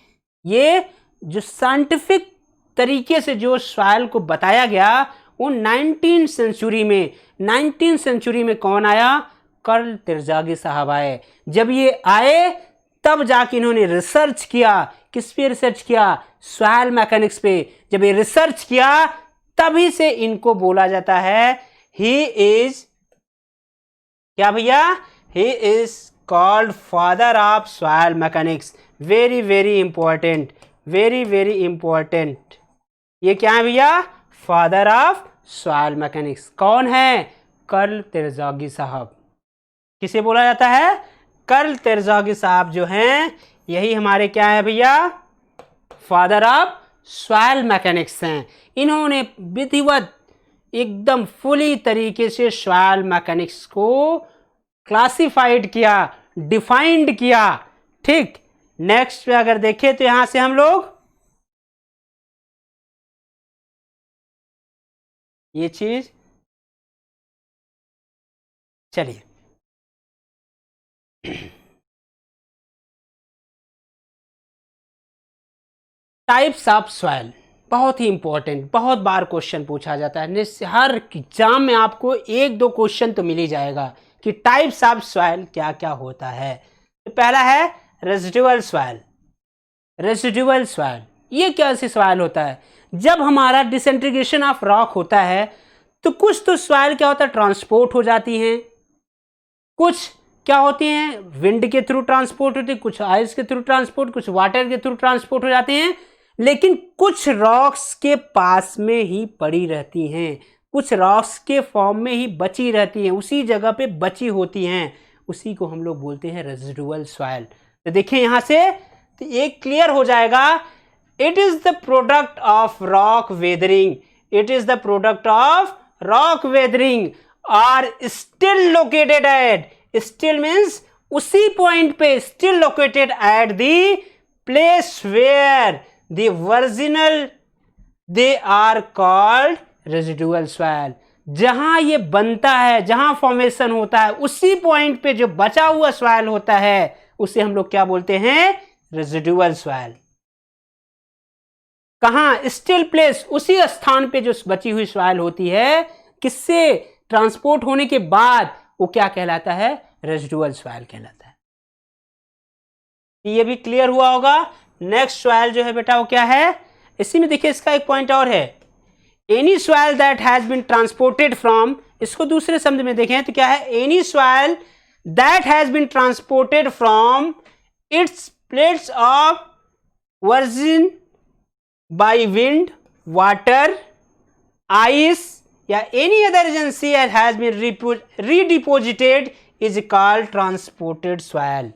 ये जो साइंटिफिक तरीके से जो सॉइल को बताया गया वो 19th सेंचुरी में कौन आया? कार्ल तेरजागी साहब आए। जब ये आए तब जाके इन्होंने रिसर्च किया। किस पे रिसर्च किया? सॉइल मैकेनिक्स पे। जब ये रिसर्च किया तभी से इनको बोला जाता है ही इज क्या भैया? He is called father of soil mechanics. Very very important, very very important. ये क्या है भैया? Father of soil mechanics. कौन है? कार्ल तेरजागी साहब। किसे बोला जाता है? कार्ल तेरजागी साहब जो हैं यही हमारे क्या है भैया? फादर ऑफ सॉइल मैकेनिक्स हैं। इन्होंने विधिवत एकदम फुली तरीके से सॉइल मैकेनिक्स को क्लासिफाइड किया, डिफाइंड किया। ठीक, नेक्स्ट पे अगर देखें तो यहां से हम लोग ये चीज, चलिए टाइप्स ऑफ सॉइल बहुत ही इंपॉर्टेंट, बहुत बार क्वेश्चन पूछा जाता है। हर एग्जाम में आपको एक दो क्वेश्चन तो मिल ही जाएगा कि टाइप्स ऑफ सॉइल क्या क्या होता है। तो पहला है रेजिडुअल सॉइल। रेजिडुअल सॉइल ये क्या सी सॉइल होता है? जब हमारा डिसइंटीग्रेशन ऑफ रॉक होता है तो कुछ तो सॉइल क्या होता है, ट्रांसपोर्ट हो जाती हैं, कुछ क्या होती हैं विंड के थ्रू ट्रांसपोर्ट होती है, कुछ आइस के थ्रू ट्रांसपोर्ट, कुछ वाटर के थ्रू ट्रांसपोर्ट हो जाते हैं, लेकिन कुछ रॉक्स के पास में ही पड़ी रहती हैं, कुछ रॉक्स के फॉर्म में ही बची रहती हैं, उसी जगह पे बची होती हैं, उसी को हम लोग बोलते हैं रेजिडुअल सॉइल। तो देखिए यहां से तो एक क्लियर हो जाएगा, it is the product of rock weathering, it is the product of rock weathering are still located at, still means उसी पॉइंट पे, still located at the place where the original they are called residual soil. जहां ये बनता है, जहां formation होता है, उसी पॉइंट पे जो बचा हुआ सॉइल होता है उसे हम लोग क्या बोलते हैं, रेजिडुअल सॉइल। कहां, स्टिल प्लेस, उसी स्थान पे जो बची हुई सॉइल होती है, किससे ट्रांसपोर्ट होने के बाद वो क्या कहलाता है, रेजिडुअल सॉइल कहलाता है। ये भी क्लियर हुआ होगा। नेक्स्ट सॉइल जो है बेटा वो क्या है, इसी में देखिए इसका एक पॉइंट और है, any soil that has been transported from, इसको दूसरे शब्द में देखें तो क्या है, any soil that has been transported from its place of origin by wind, water, ice या any other agency has been redeposited is called transported soil.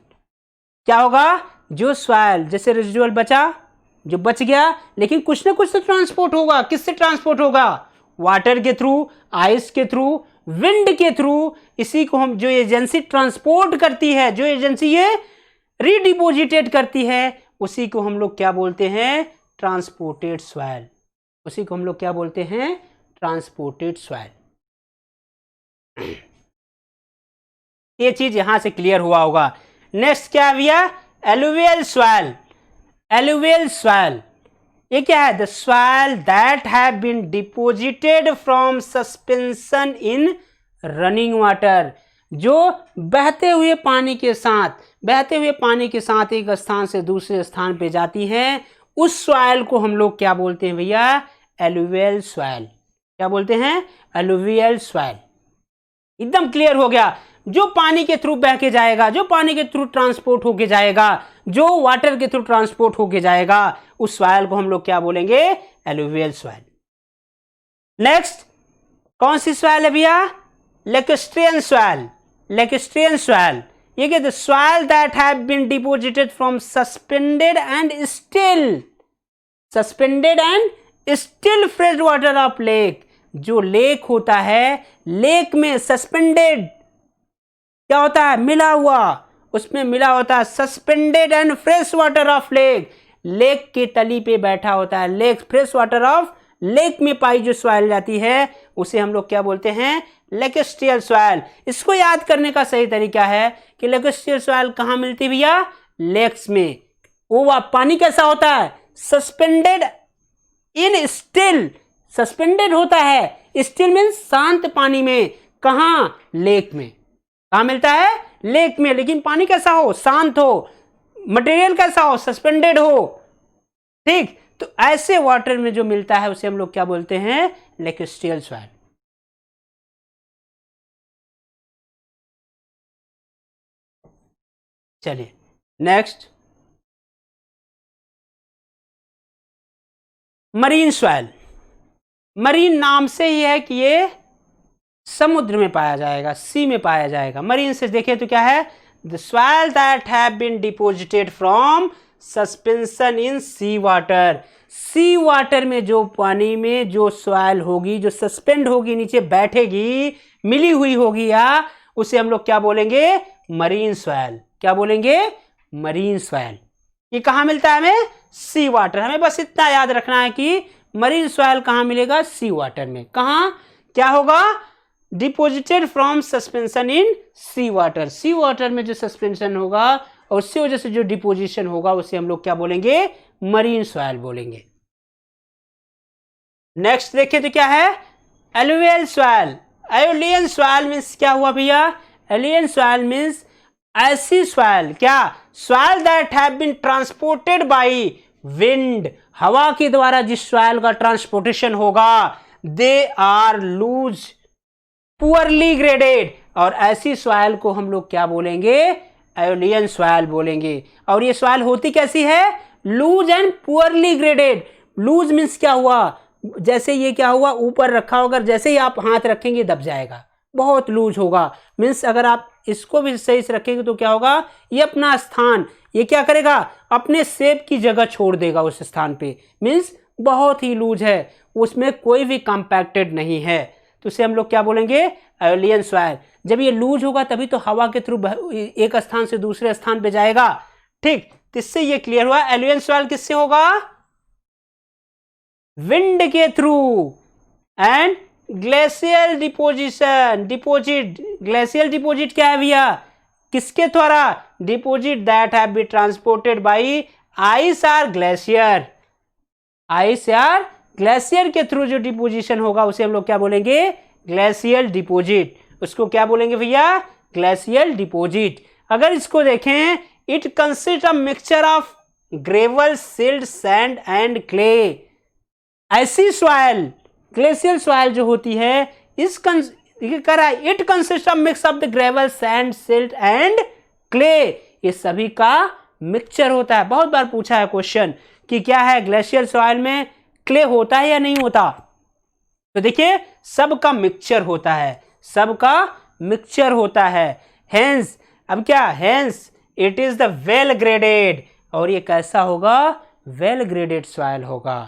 क्या होगा, जो सॉइल जैसे रेजिडुअल बचा, जो बच गया, लेकिन कुछ ना कुछ तो ट्रांसपोर्ट होगा, किससे ट्रांसपोर्ट होगा, वाटर के थ्रू, आइस के थ्रू, विंड के थ्रू, इसी को हम, जो एजेंसी ट्रांसपोर्ट करती है, जो एजेंसी ये रीडिपोजिटेड करती है, उसी को हम लोग क्या बोलते हैं, ट्रांसपोर्टेड सॉइल, उसी को हम लोग क्या बोलते हैं, ट्रांसपोर्टेड सॉइल। ये चीज यहां से क्लियर हुआ होगा। नेक्स्ट क्या भैया, एलुवियल सॉइल। एलुवियल सॉइल ये क्या है, the soil that have been deposited from suspension in running water, जो बहते हुए पानी के साथ, बहते हुए पानी के साथ एक स्थान से दूसरे स्थान पे जाती हैं, उस सॉइल को हम लोग क्या बोलते हैं भैया, एलुवियल सॉइल। क्या बोलते हैं, एलुवियल सॉइल। एकदम क्लियर हो गया, जो पानी के थ्रू बह के जाएगा, जो पानी के थ्रू ट्रांसपोर्ट होके जाएगा, जो वाटर के थ्रू ट्रांसपोर्ट होके जाएगा, उस सॉइल को हम लोग क्या बोलेंगे, एलुवियल सॉइल। नेक्स्ट कौन सी सॉइल है भैया, लैक्स्ट्रियन सॉइल। लैक्स्ट्रियन सॉइल ये क्या, the soil that have been deposited from suspended and still, suspended and still fresh water of lake, जो लेक होता है, लेक में सस्पेंडेड क्या होता है, मिला हुआ, उसमें मिला होता है suspended and fresh water of lake, lake के तली पे बैठा होता है, lake, fresh water of lake में पाई जो सॉइल जाती है उसे हम लोग क्या बोलते हैं, लैक्स्ट्रियल सॉइल। इसको याद करने का सही तरीका है कि लैक्स्ट्रियल सॉइल कहाँ मिलती है भैया, लेक्स में। वो पानी कैसा होता है, सस्पेंडेड इन स्टिल, सस्पेंडेड होता है, स्टिल मीन्स शांत पानी में, कहाँ, लेक में। कहाँ मिलता है, लेक में, लेकिन पानी कैसा हो, शांत हो, मटेरियल कैसा हो, सस्पेंडेड हो, ठीक। तो ऐसे वाटर में जो मिलता है उसे हम लोग क्या बोलते हैं, लैक्स्ट्रियल सॉइल। चलिए नेक्स्ट, मरीन सॉइल। मरीन नाम से ही है कि ये समुद्र में पाया जाएगा, सी में पाया जाएगा। मरीन से देखें तो क्या है, the soil that have been deposited from suspension in sea water. Sea water में जो पानी में जो सॉइल होगी, जो सस्पेंड होगी, नीचे बैठेगी, मिली हुई होगी, या उसे हम लोग क्या बोलेंगे, मरीन सॉइल। क्या बोलेंगे, मरीन सॉइल। ये कहाँ मिलता है हमें, सी वाटर। हमें बस इतना याद रखना है कि मरीन सॉइल कहाँ मिलेगा, सी वाटर में। कहाँ, क्या होगा, deposited from suspension in sea water. Sea water में जो सस्पेंशन होगा और उससे वजह से जो डिपोजिशन होगा उसे हम लोग क्या बोलेंगे, मरीन सॉइल बोलेंगे। नेक्स्ट देखिए तो क्या है, alluvial soil. Alluvial soil means क्या हुआ भैया, एलुवियल सॉइल मीन्स ऐसी सॉइल, क्या, soil that have been transported by wind, हवा के द्वारा जिस सॉइल का ट्रांसपोर्टेशन होगा, they are loose poorly graded, और ऐसी सॉइल को हम लोग क्या बोलेंगे, एलियन सॉइल बोलेंगे। और ये सॉइल होती कैसी है, loose and poorly graded. Loose means क्या हुआ, जैसे ये क्या हुआ, ऊपर रखा होगा, जैसे ही आप हाथ रखेंगे दब जाएगा, बहुत लूज होगा। मीन्स अगर आप इसको भी सही से रखेंगे तो क्या होगा, ये अपना स्थान, ये क्या करेगा, अपने शेप की जगह छोड़ देगा उस स्थान पे। मीन्स बहुत ही लूज है, उसमें कोई भी कॉम्पैक्टेड नहीं है, तो उसे हम लोग क्या बोलेंगे, एलियन सॉइल। जब ये लूज होगा तभी तो हवा के थ्रू एक स्थान से दूसरे स्थान पे जाएगा। ठीक, तो इससे ये क्लियर हुआ एलियन सॉइल किससे होगा, विंड के through. And glacial deposition, glacial deposit क्या है भैया, किसके द्वारा, deposit that have been transported by ice और ग्लेशियर, आइस यार ग्लेशियर के थ्रू जो डिपोजिशन होगा उसे हम लोग क्या बोलेंगे, ग्लेशियल डिपोजिट। उसको क्या बोलेंगे भैया, ग्लेशियल डिपोजिट। अगर इसको देखें, it consist of mixture of gravel, silt, sand and clay. ऐसी सॉइल, ग्लेशियल सॉइल जो होती है, इस it consist of mix of the gravel, sand, silt and clay, ये सभी का मिक्सचर होता है। बहुत बार पूछा है क्वेश्चन कि क्या है, ग्लेशियल सॉइल में क्ले होता है या नहीं होता, तो देखिए सबका मिक्सचर होता है, सबका मिक्सचर होता है। हेंस, अब क्या, hence it is the well graded, और ये कैसा होगा, वेल ग्रेडेड सॉइल होगा।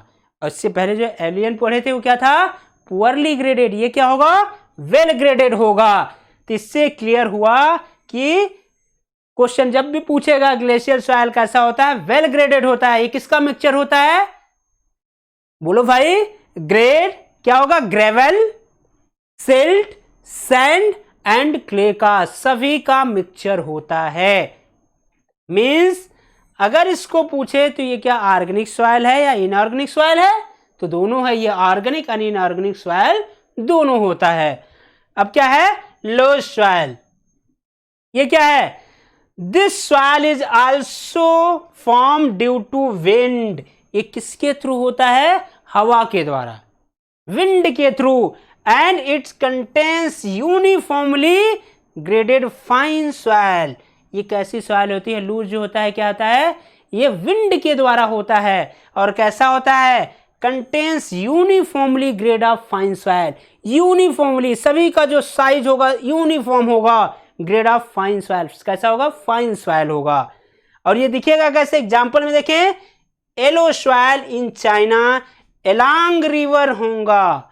और इससे पहले जो एलियन पढ़े थे वो क्या था, पुअरली ग्रेडेड, ये क्या होगा, वेल ग्रेडेड होगा। तो इससे क्लियर हुआ कि क्वेश्चन जब भी पूछेगा ग्लेशियल सॉइल कैसा होता है, वेल ग्रेडेड होता है। ये किसका मिक्सचर होता है, बोलो भाई, ग्रेड क्या होगा, gravel, silt, sand and clay का, सभी का मिक्सचर होता है। मींस अगर इसको पूछे तो ये क्या ऑर्गेनिक सॉइल है या इनऑर्गेनिक सॉइल है, तो दोनों है, ये ऑर्गेनिक एंड इनऑर्गेनिक सॉइल दोनों होता है। अब क्या है, लोज सॉइल, ये क्या है, this soil is also form due to wind, ये किसके थ्रू होता है, हवा के द्वारा, विंड के through. And it's contains uniformly graded fine soil, ये कैसी सॉइल होती है, लूज जो होता है, क्या होता है, ये विंड के द्वारा होता है। और कैसा होता है, contains uniformly grade of fine soil, uniformly सभी का जो साइज होगा यूनिफॉर्म होगा, ग्रेड ऑफ फाइन सॉइल कैसा होगा, फाइन सॉइल होगा। और ये दिखेगा कैसे, एग्जांपल में देखें, yellow soil in China along river होंगा,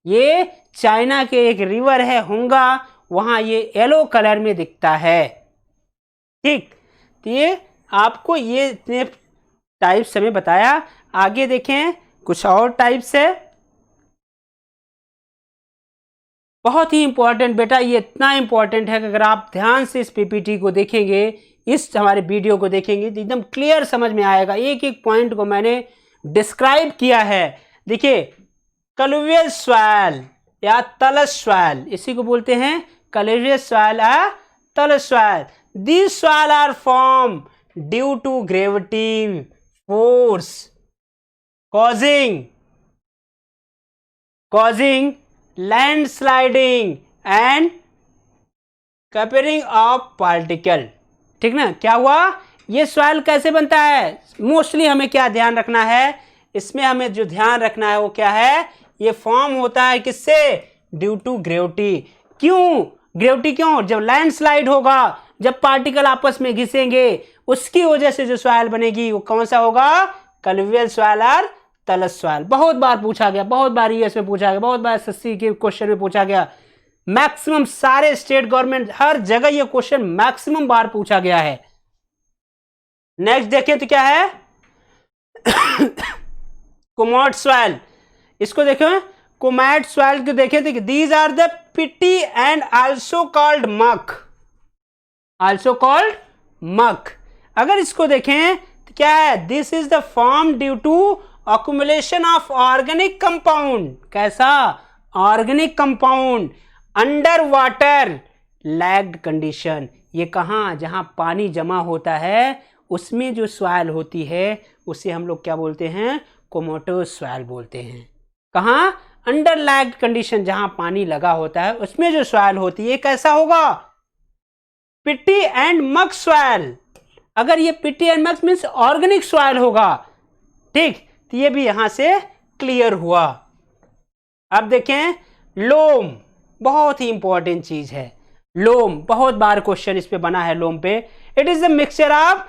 ये चाइना के एक रिवर है होंगा, वहां ये येलो कलर में दिखता है। ठीक, तो ये आपको ये इतने टाइप्स हमें बताया। आगे देखें कुछ और टाइप्स है, बहुत ही इंपॉर्टेंट बेटा, ये इतना इंपॉर्टेंट है कि अगर आप ध्यान से इस पीपीटी को देखेंगे, इस हमारे वीडियो को देखेंगे तो एकदम क्लियर समझ में आएगा। एक एक पॉइंट को मैंने डिस्क्राइब किया है। देखिए, कलुवियल सॉइल या तलस सॉइल, इसी को बोलते हैं कलुवियल सॉइल या तलस soil. These soil are formed due to gravity force causing landsliding and coupling of particle। ठीक ना, क्या हुआ, ये सॉइल कैसे बनता है, मोस्टली हमें क्या ध्यान रखना है, इसमें हमें जो ध्यान रखना है वो क्या है, ये फॉर्म होता है किससे, ड्यू टू ग्रेविटी। क्यों ग्रेविटी, क्यों, जब लैंडस्लाइड होगा, जब पार्टिकल आपस में घिसेंगे, उसकी वजह से जो सॉइल बनेगी वो कौन सा होगा, कलुवियल सॉइल और तलस सॉइल। बहुत बार पूछा गया, बहुत बार ईएस में पूछा गया, बहुत बार एसएससी के क्वेश्चन में पूछा गया, मैक्सिमम सारे स्टेट गवर्नमेंट हर जगह ये क्वेश्चन मैक्सिमम बार पूछा गया है। नेक्स्ट देखें तो क्या है, कुमोट सॉइल, इसको देखें, कुमैट सॉइल को देखें तो these are the peaty and also called muck, also called muck. अगर इसको देखें तो क्या है, this is the form due to accumulation of organic compound, कैसा, organic compound under waterlogged condition, ये कहाँ, जहाँ पानी जमा होता है उसमें जो सॉइल होती है उसे हम लोग क्या बोलते हैं, कोमोटोस सॉइल बोलते हैं। कहाँ, अंडरलैग्ड कंडीशन, जहाँ पानी लगा होता है उसमें जो सॉइल होती है कैसा होगा, पिटी एंड मक सॉइल। अगर ये पिटी एंड मक मीन्स ऑर्गेनिक सॉइल होगा, ठीक, तो ये भी यहां से क्लियर हुआ। अब देखें लोम, बहुत ही इंपॉर्टेंट चीज है लोम, बहुत बार क्वेश्चन इस पे बना है लोम पे। It is the mixture of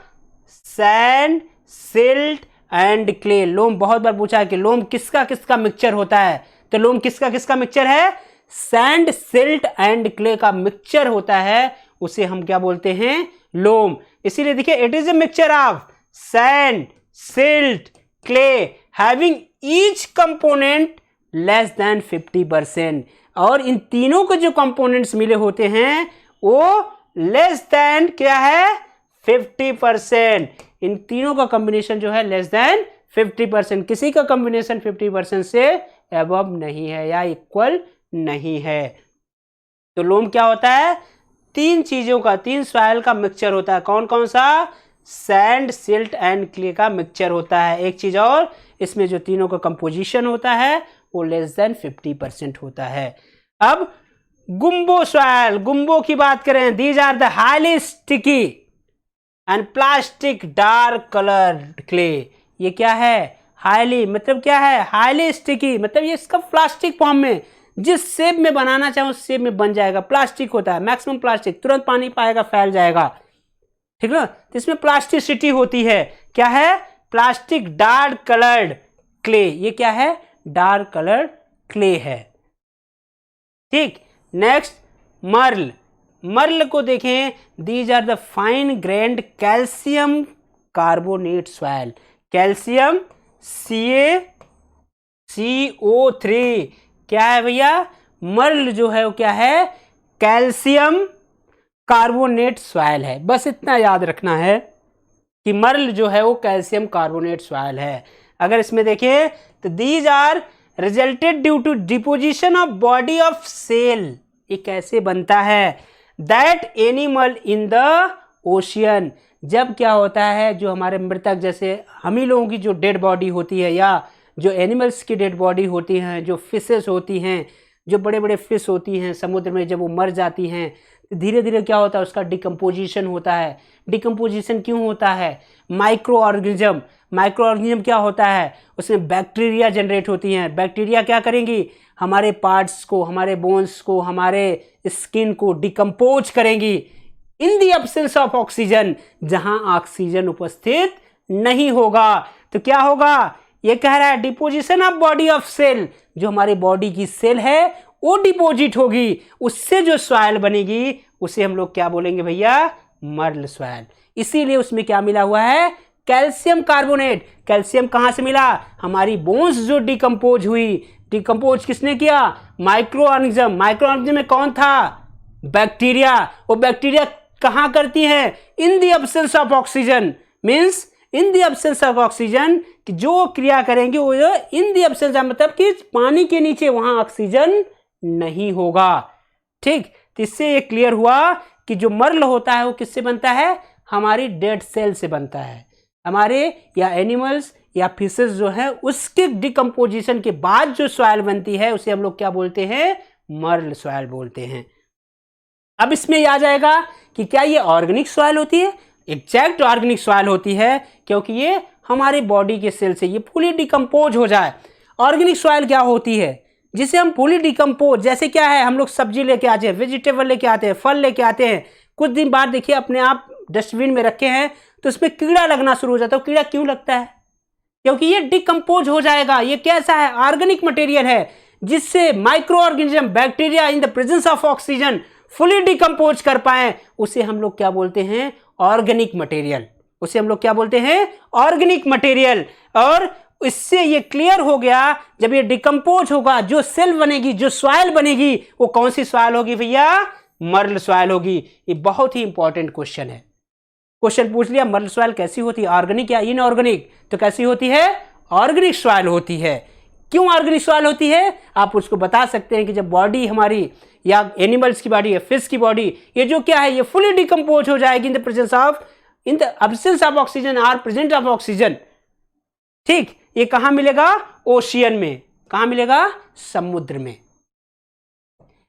sand, silt and clay. Loam बहुत बार पूछा है कि लोम किसका किसका मिक्सचर होता है, तो लोम किसका किसका मिक्सचर है, सैंड, सिल्ट एंड क्ले का मिक्सचर होता है, उसे हम क्या बोलते हैं, लोम। इसीलिए देखिए it is a mixture of sand, silt, clay having each component less than 50%, और इन तीनों के जो कंपोनेंट्स मिले होते हैं वो लेस देन क्या है, 50%। इन तीनों का कॉम्बिनेशन जो है लेस देन 50%, किसी का कॉम्बिनेशन 50% से एबव नहीं है या इक्वल नहीं है। तो लोम क्या होता है, तीन चीजों का, तीन सॉइल का मिक्सचर होता है। कौन कौन सा, सैंड, सिल्ट एंड क्ले का मिक्सचर होता है। एक चीज और, इसमें जो तीनों का कंपोजिशन होता है वो लेस देन 50% होता है। अब गुम्बो सॉइल, गुम्बो की बात करें, these are the highly sticky and plastic dark coloured clay. ये क्या है, हाईली मतलब क्या है, हाईली स्टिकी मतलब ये इसका प्लास्टिक फॉर्म में, जिस शेप में बनाना चाहे उस शेप में बन जाएगा। प्लास्टिक होता है, मैक्सिमम प्लास्टिक, तुरंत पानी पाएगा फैल जाएगा, ठीक ना। तो इसमें प्लास्टिसिटी होती है, क्या है, प्लास्टिक डार्क कलर्ड क्ले। ये क्या है, डार्क कलर्ड क्ले है, ठीक। नेक्स्ट मर्ल, मर्ल को देखें, these are the fine grained calcium carbonate soil. Calcium CaCO3 क्या है भैया, मर्ल जो है वो क्या है, कैल्शियम कार्बोनेट सॉइल है। बस इतना याद रखना है कि मर्ल जो है वो कैल्शियम कार्बोनेट सॉइल है। अगर इसमें देखें तो these are resulted due to deposition of body of shell. ये कैसे बनता है, that animal in the ocean. जब क्या होता है, जो हमारे मृतक, जैसे हम ही लोगों की जो डेड बॉडी होती है या जो एनिमल्स की डेड बॉडी होती हैं, जो फिशेस होती हैं, जो बड़े बड़े फिश होती हैं समुद्र में, जब वो मर जाती हैं तो धीरे धीरे क्या होता है, उसका डिकम्पोजिशन होता है। डिकम्पोजिशन क्यों होता है, माइक्रो ऑर्गेनिज्म, माइक्रो ऑर्गेनिज्म क्या होता है, उसमें बैक्टीरिया जनरेट होती हैं। बैक्टीरिया क्या करेंगी, हमारे पार्ट्स को, हमारे बोन्स को, हमारे स्किन को डिकम्पोज करेंगी इन दी एब्सेंस ऑफ ऑक्सीजन, जहां ऑक्सीजन उपस्थित नहीं होगा। तो क्या होगा, ये कह रहा है deposition of body of shell, जो हमारी बॉडी की सेल है वो डिपोजिट होगी, उससे जो सॉइल बनेगी उसे हम लोग क्या बोलेंगे भैया, मर्ल सॉइल। इसीलिए उसमें क्या मिला हुआ है, कैल्शियम कार्बोनेट। कैल्शियम कहां से मिला, हमारी बोन्स जो डिकम्पोज हुई, डिकम्पोज किसने किया, माइक्रो ऑर्गेनिज्म। माइक्रो ऑर्गेनिज्म में कौन था, बैक्टीरिया। वो बैक्टीरिया कहां करती है, in the absence of oxygen, means in the absence of oxygen, कि जो क्रिया करेंगे वो इन द एब्सेंस, मतलब कि पानी के नीचे वहां ऑक्सीजन नहीं होगा, ठीक। तो इससे ये क्लियर हुआ कि जो मर्ल होता है वो किससे बनता है, हमारी डेड सेल से बनता है। हमारे या एनिमल्स या फिशेस जो है उसके डिकम्पोजिशन के बाद जो सॉइल बनती है उसे हम लोग क्या बोलते हैं, मर्ल सॉइल बोलते हैं। अब इसमें आ जाएगा कि क्या ये ऑर्गेनिक सॉइल होती है, एग्जैक्ट ऑर्गेनिक सॉइल होती है, क्योंकि ये हमारे बॉडी के सेल से ये फुली डिकम्पोज हो जाए। ऑर्गेनिक सॉइल क्या होती है, जिसे हम फुली डिकम्पोज, जैसे क्या है, हम लोग सब्जी लेके आते हैं, वेजिटेबल लेके आते हैं, फल लेके आते हैं, कुछ दिन बाद देखिए अपने आप डस्टबिन में रखे हैं तो उसमें कीड़ा लगना शुरू हो जाता है। कीड़ा क्यों लगता है, क्योंकि ये डिकम्पोज हो जाएगा। ये कैसा है, ऑर्गेनिक मटेरियल है, जिससे micro organism, bacteria in the presence of oxygen fully decompose कर पाए, उसे हम लोग क्या बोलते हैं, ऑर्गेनिक मटेरियल। उसे हम लोग क्या बोलते हैं, ऑर्गेनिक मटेरियल। और इससे ये क्लियर हो गया, जब ये डिकम्पोज होगा, जो सेल बनेगी, जो सॉइल बनेगी, वो कौन सी सॉइल होगी भैया, मर्ल सॉइल होगी। ये बहुत ही इंपॉर्टेंट क्वेश्चन है। क्वेश्चन पूछ लिया मर्ल सॉइल कैसी होती है, ऑर्गेनिक या इनऑर्गेनिक, तो कैसी होती है, ऑर्गेनिक सॉइल होती है। क्यों ऑर्गेनिक सॉइल होती है? आप उसको बता सकते हैं कि जब बॉडी हमारी या एनिमल्स की बॉडी या फिश की बॉडी ये जो क्या है ये फुली डिकम्पोज हो जाएगी in the absence of oxygen और प्रेजेंट ऑफ ऑक्सीजन। ठीक, ये कहां मिलेगा? ओशियन में। कहां मिलेगा? समुद्र में।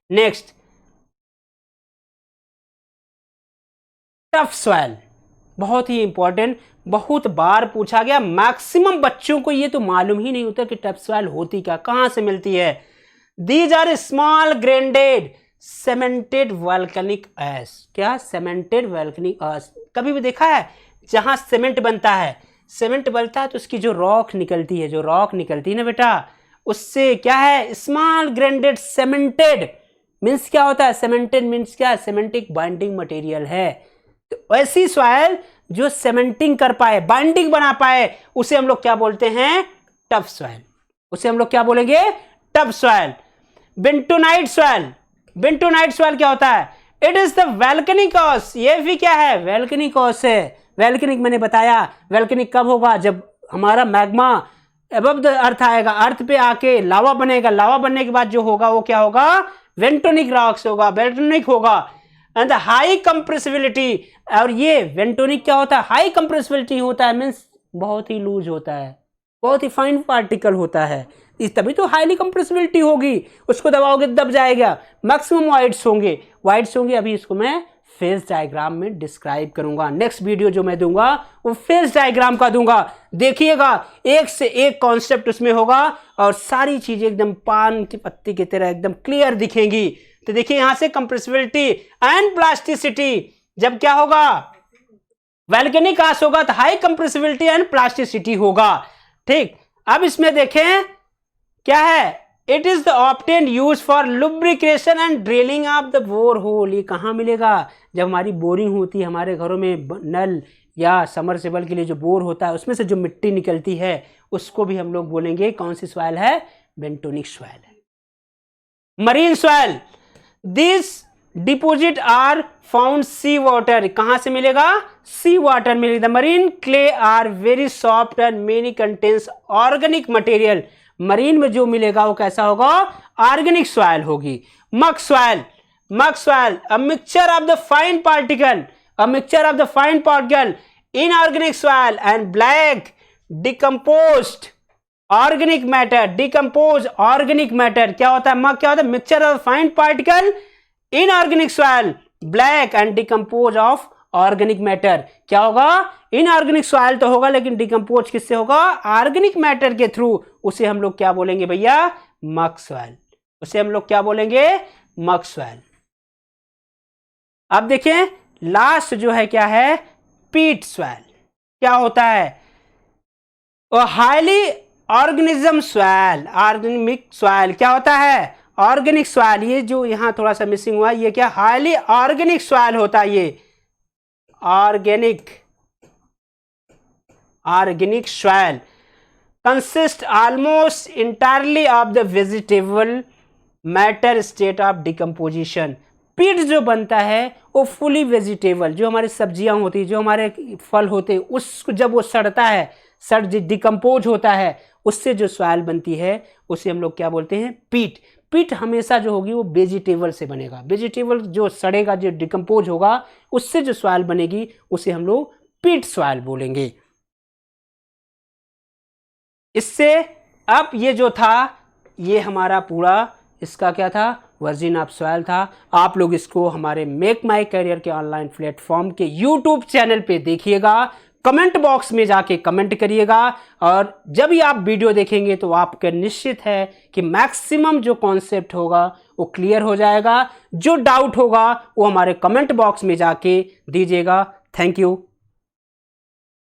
नेक्स्ट, टफ सॉइल, बहुत ही इंपॉर्टेंट, बहुत बार पूछा गया, मैक्सिमम बच्चों को ये तो मालूम ही नहीं होता कि टफ सॉइल होती क्या, कहां से मिलती है। These are small grained cemented volcanic ash. क्या? Cemented volcanic ash. कभी भी देखा है जहां सीमेंट बनता है, सीमेंट बनता है तो उसकी जो रॉक निकलती है, जो रॉक निकलती है ना बेटा, उससे क्या है? स्मॉल ग्रेन्डेड सेमेंटेड मीन्स क्या होता है? सेमेंटेड मीन्स क्या है? सीमेंटिक बाइंडिंग मटेरियल है। तो ऐसी सॉइल जो सीमेंटिंग कर पाए, बाइंडिंग बना पाए, उसे हम लोग क्या बोलते हैं? Tuff soil. उसे हम लोग क्या बोलेंगे? Tuff soil. Bentonite soil. Bentonite soil क्या होता है? It is the volcanic ash. ये भी क्या है? वॉल्केनिक ऐश है। वॉल्केनिक मैंने बताया, वॉल्केनिक कब होगा? जब हमारा मैग्मा अबव द अर्थ आएगा, अर्थ पे आके लावा बनेगा, लावा बनने के बाद जो होगा वो क्या होगा? वेंटोनिक रॉक्स होगा, वेंटोनिक होगा एंड हाई कंप्रेसिबिलिटी। और ये वेंटोनिक क्या होता है? हाई कंप्रेसिबिलिटी होता है, मीन्स बहुत ही लूज होता है, बहुत ही फाइन पार्टिकल होता है, तभी तो हाईली कंप्रेसिबिलिटी होगी। उसको दबाओगे दब जाएगा। मैक्सिमम वाइड्स होंगे, वाइड्स होंगे। अभी इसको मैं फेज डायग्राम में डिस्क्राइब करूंगा। नेक्स्ट वीडियो जो मैं दूंगा वो फेज डायग्राम का दूंगा। देखिएगा, एक से एक कॉन्सेप्ट उसमें होगा और सारी चीजें एकदम पान की पत्ती की तरह एकदम क्लियर दिखेंगी। तो देखिए यहां से कंप्रेसिबिलिटी एंड प्लास्टिसिटी, जब क्या होगा? वॉल्केनिक ऐश होगा तो हाई कंप्रेसिबिलिटी एंड प्लास्टिसिटी होगा। ठीक, अब इसमें देखें क्या है? It is the obtain use for lubrication and drilling of the bore hole. ये कहाँ मिलेगा? जब हमारी बोरिंग होती है, हमारे घरों में नल या समरसेबल के लिए जो बोर होता है उसमें से जो मिट्टी निकलती है उसको भी हम लोग बोलेंगे कौन सी सॉइल है? बेंटोनिक सॉइल है। Marine soil, this deposit are found sea water. कहां से मिलेगा? सी वाटर मिलेगा। Marine clay are very soft and many contains organic material. Marine में जो मिलेगा वो कैसा होगा? ऑर्गेनिक सॉइल होगी। मक सॉइल, मक soil a mixture of the fine particle, a mixture of the fine particle inorganic soil and black decomposed organic matter. Decompose organic matter क्या होता है? मक क्या होता है? Mixture of fine particle inorganic soil, black and decompose of organic matter. क्या होगा? Inorganic soil तो होगा लेकिन डिकम्पोज किससे होगा? ऑर्गेनिक मैटर के थ्रू। उसे हम लोग क्या बोलेंगे भैया? मक सॉइल। उसे हम लोग क्या बोलेंगे? मक सॉइल। अब देखें लास्ट जो है क्या है? पीट सॉइल। क्या होता है? Highly organism soil, organic soil क्या होता है? Organic soil. ये जो यहां थोड़ा सा मिसिंग हुआ, ये क्या? हाईली ऑर्गेनिक सॉइल होता है। ये organic, organic soil consist almost entirely of the vegetable matter state of decomposition. पीट जो बनता है वो फुली वेजिटेबल, जो हमारी सब्जियां होती है, जो हमारे फल होते हैं, उसको जब वो सड़ता है, सड़ डिकम्पोज होता है, उससे जो सॉइल बनती है उसे हम लोग क्या बोलते हैं? पीट। पीट हमेशा जो होगी वो वेजिटेबल से बनेगा। वेजिटेबल जो सड़ेगा, जो डिकम्पोज होगा, उससे जो सॉइल बनेगी उसे हम लोग पीट सॉइल बोलेंगे। इससे अब ये जो था ये हमारा पूरा इसका क्या था? वर्जिन ऑफ सॉइल था। आप लोग इसको हमारे मेक माई करियर के ऑनलाइन प्लेटफॉर्म के यूट्यूब चैनल पे देखिएगा, कमेंट बॉक्स में जाके कमेंट करिएगा और जब भी आप वीडियो देखेंगे तो आपका निश्चित है कि मैक्सिमम जो कॉन्सेप्ट होगा वो क्लियर हो जाएगा। जो डाउट होगा वो हमारे कमेंट बॉक्स में जाके दीजिएगा। Thank you.